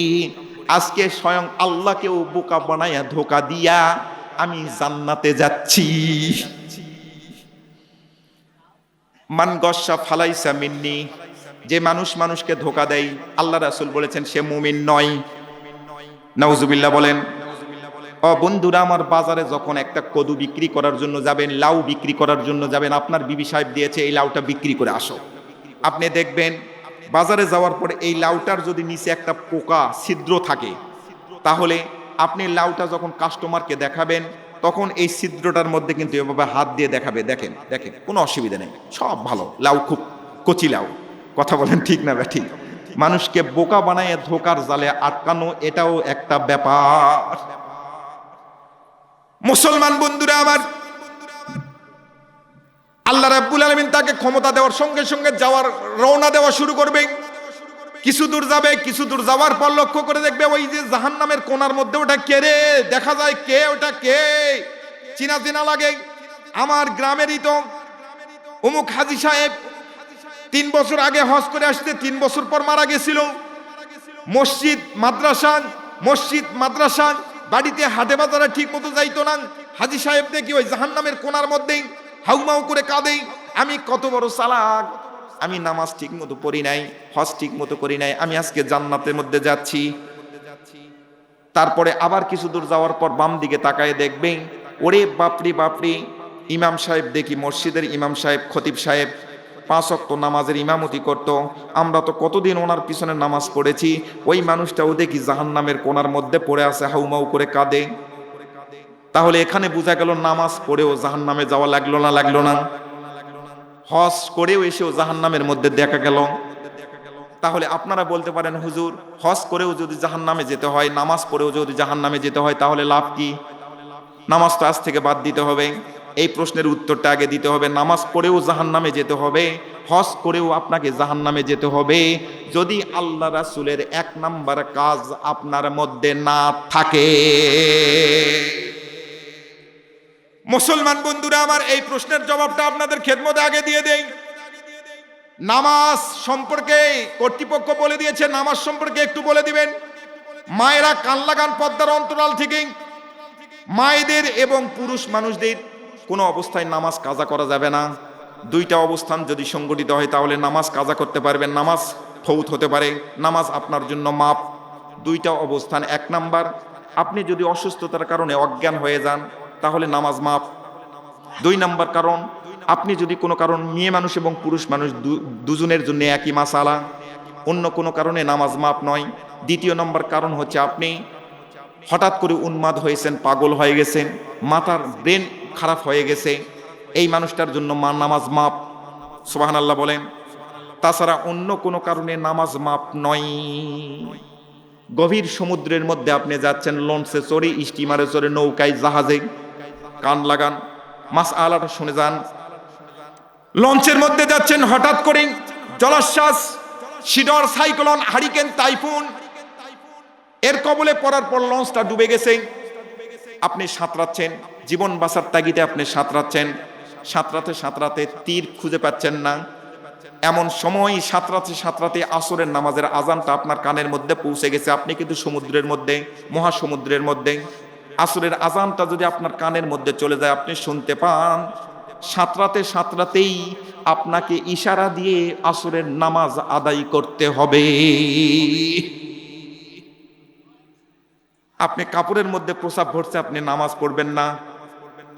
Speaker 3: আজকে স্বয়ং আল্লাহকেও বোকা বানায়া ধোকা দিয়া আমি জান্নাতে যাচ্ছি। মান গস্সা ফালাইসা মিন্নি, যে মানুষ মানুষকে ধোকা দেয় আল্লাহ রাসূল বলেছেন সে মুমিন নয়। নাউজুবিল্লাহ বলেন। ও বন্ধুরা আমার, বাজারে যখন একটা কদু বিক্রি করার জন্য যাবেন, লাউ বিক্রি করার জন্য যাবেন, আপনার বিবি সাহেব দিয়েছে এই লাউটা বিক্রি করে আসো, আপনি দেখবেন বাজারে যাওয়ার পরে এই লাউটার যদি নিচে একটা পোকা ছিদ্র থাকে, তাহলে আপনি লাউটা যখন কাস্টমারকে দেখাবেন তখন এই ছিদ্রটার মধ্যে কিন্তু এভাবে হাত দিয়ে দেখাবে, দেখেন দেখেন কোনো অসুবিধা নেই, সব ভালো, লাউ খুব কচি লাউ। কথা বলেন ঠিক না ঠিক? মানুষকে বোকা বানায় ধোকার জালে আটকানো এটাও একটা ব্যাপার। মুসলমান বন্ধুরা আমার, আল্লাহ রাব্বুল আলামিন তাকে ক্ষমতা দেওয়ার সঙ্গে সঙ্গে যাওয়ার রওনা দেওয়া শুরু করবে। কিছু দূর যাবে, কিছু দূর যাওয়ার পর লক্ষ্য করে দেখবে ওই যে জাহান্নামের কোণার মধ্যে ওটা কে রে, দেখা যায় কে, ওটা কে, চিনা চিনা লাগে। আমার গ্রামেরই তো অমুক হাজী সাহেব 3 বছর আগে হজ করে আসতে 3 বছর পর মারা গেছিল। মসজিদ মাদ্রাসা বাড়িতে হাটে বাজারে ঠিক মতো যাইতো না। হাজী সাহেব দেখি ওই জাহান্নামের কোণার মধ্যেই হাউমাউ করে কাঁদে, আমি কত বড় চালাক, আমি নামাজ ঠিক মতো পড়ি নাই, হজ ঠিক মতো করি নাই, আমি আজকে জান্নাতের মধ্যে যাচ্ছি। তারপরে আবার কিছু দূর যাওয়ার পর বাম দিকে তাকায় দেখবে, ওরে বাপরি বাপরি, ইমাম সাহেব দেখি, মসজিদের ইমাম সাহেব, খতিব সাহেব 5 ওয়াক্ত নামাজের ইমামতি করত, আমরা তো কতদিন ওনার পিছনে নামাজ পড়েছি। ওই মানুষটাও দেখি জাহান্নামের কোণার মধ্যে পড়ে আছে, হাউমাউ করে কাঁদে। তাহলে এখানে বোঝা গেল নামাজ পড়েও জাহান্নামে যাওয়া লাগলো না, হজ করেও এসেও জাহান্নামের মধ্যে দেখা গেল। তাহলে আপনারা বলতে পারেন হুজুর, হজ করেও যদি জাহান্নামে যেতে হয়, নামাজ পড়েও যদি জাহান্নামে যেতে হয়, তাহলে লাভ কি? নামাজ তো আজ থেকে বাদ দিতে হবে। এই প্রশ্নের উত্তরটা আগে দিতে হবে। নামাজ পড়েও জাহান্নামে যেতে হবে, হজ করেও আপনাকে জাহান্নামে যেতে হবে যদি আল্লাহ রাসূলের 1 নাম্বার কাজ আপনার মধ্যে না থাকে। মুসলমান বন্ধুরা আমার, এই প্রশ্নের জবাবটা আপনাদের খেদমতে আগে দিয়ে দেই। নামাজ সম্পর্কে কর্তৃপক্ষ বলে দিয়েছে, নামাজ সম্পর্কে একটু বলে দিবেন। মায়েরা কান লাগান পর্দার অন্তরাল থেকে, মায়েদের এবং পুরুষ মানুষদের কোনো অবস্থায় নামাজ কাজা করা যাবে না। 2টা অবস্থান যদি সংগঠিত হয় তাহলে নামাজ কাজা করতে পারবেন, নামাজ ফৌত হতে পারে, নামাজ আপনার জন্য মাপ। দুইটা অবস্থান। এক নাম্বার, আপনি যদি অসুস্থতার কারণে অজ্ঞান হয়ে যান তাহলে নামাজ মাপ। দুই নাম্বার কারণ, আপনি যদি কোনো কারণ, মেয়ে মানুষ এবং পুরুষ মানুষ দুজনের জন্য একই মাসালা, অন্য কোনো কারণে নামাজ মাপ নয়। দ্বিতীয় নম্বর কারণ হচ্ছে আপনি হঠাৎ করে উন্মাদ হয়েছেন, পাগল হয়ে গেছেন, মাথার ব্রেন খারাপ হয়ে গেছে, এই মানুষটার জন্য নামাজ মাপ। সুবহানাল্লাহ বলেন। তাছাড়া অন্য কোনো কারণে নামাজ মাপ নয়। গভীর সমুদ্রের মধ্যে আপনি যাচ্ছেন, লঞ্চে চড়ে, স্টিমারে চড়ে, নৌকায়, জাহাজে, কান লাগান, মাসআলাটা শুনে যান। লঞ্চের মধ্যে যাচ্ছেন, হঠাৎ করে জলোচ্ছ্বাস, শিডর, সাইক্লোন, হারিকেন, টাইফুন এর কবলে পড়ার পর লঞ্চটা ডুবে গেছে। আপনি সাঁতরাচ্ছেন, জীবন বাঁচার তাগিদে আপনি সাঁতরাচ্ছেন, সাঁতরাতে সাঁতরাতে তীর খুঁজে পাচ্ছেন না। এমন সময় সাঁতরাতে সাঁতরাতে আসরের নামাজের আজানটা আপনার কানের মধ্যে পৌঁছে গেছে। আপনি কিন্তু সমুদ্রের মধ্যে, মহাসমুদ্রের মধ্যে। আসরের আজানটা যদি আপনার কানের মধ্যে চলে যায়, আপনি শুনতে পান, সাঁতরাতে সাঁতরাতেই আপনাকে ইশারা দিয়ে আসরের নামাজ আদায় করতে হবে। আপনি কাপড়ের মধ্যে প্রসাব ভরছে, আপনি নামাজ পড়বেন না,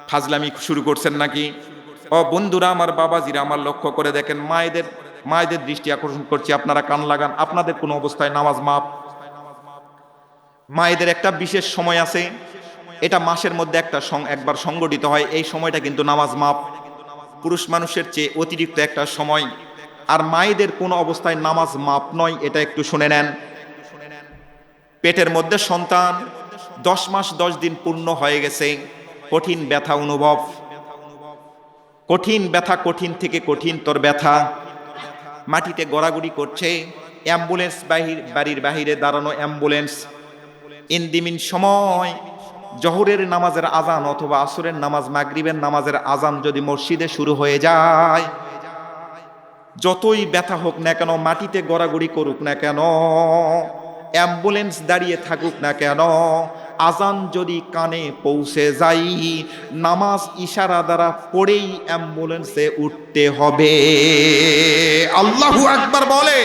Speaker 3: ফাজলামি শুরু করছেন নাকি? ও বন্ধুরা আমার, বাবাজিরা আমার, লক্ষ্য করে দেখেন, মায়েদের দৃষ্টি আকর্ষণ করছি, আপনারা কান লাগান, আপনাদের কোনো অবস্থায় নামাজ মাপ। মায়েদের একটা বিশেষ সময় আছে, এটা মাসের মধ্যে একবার সংগঠিত হয়, এই সময়টা কিন্তু নামাজ মাপ। পুরুষ মানুষের চেয়ে অতিরিক্ত একটা সময়। আর মায়েদের কোনো অবস্থায় নামাজ মাপ নয়, এটা একটু শুনে নেন। পেটের মধ্যে সন্তান 10 মাস 10 দিন পূর্ণ হয়ে গেছে, কঠিন ব্যথা অনুভব, কঠিন ব্যথা, কঠিন থেকে কঠিনতর ব্যথা, মাটিতে গড়াগড়ি করছে, অ্যাম্বুলেন্স বাড়ির বাহিরে দাঁড়ানো অ্যাম্বুলেন্স। ইনদিমিন সময় জোহরের নামাজের আজান অথবা আসরের নামাজ, মাগরিবের নামাজের আজান যদি মসজিদে শুরু হয়ে যায়, যতই ব্যথা হোক না কেন, মাটিতে গড়াগড়ি করুক না কেন, অ্যাম্বুলেন্স দাঁড়িয়ে থাকুক না কেন, আজান যদি কানে পৌঁছে যায়, নামাজ ইশারা দ্বারা পড়েই অ্যাম্বুলেন্সে উঠতে হবে। আল্লাহু আকবার বলে।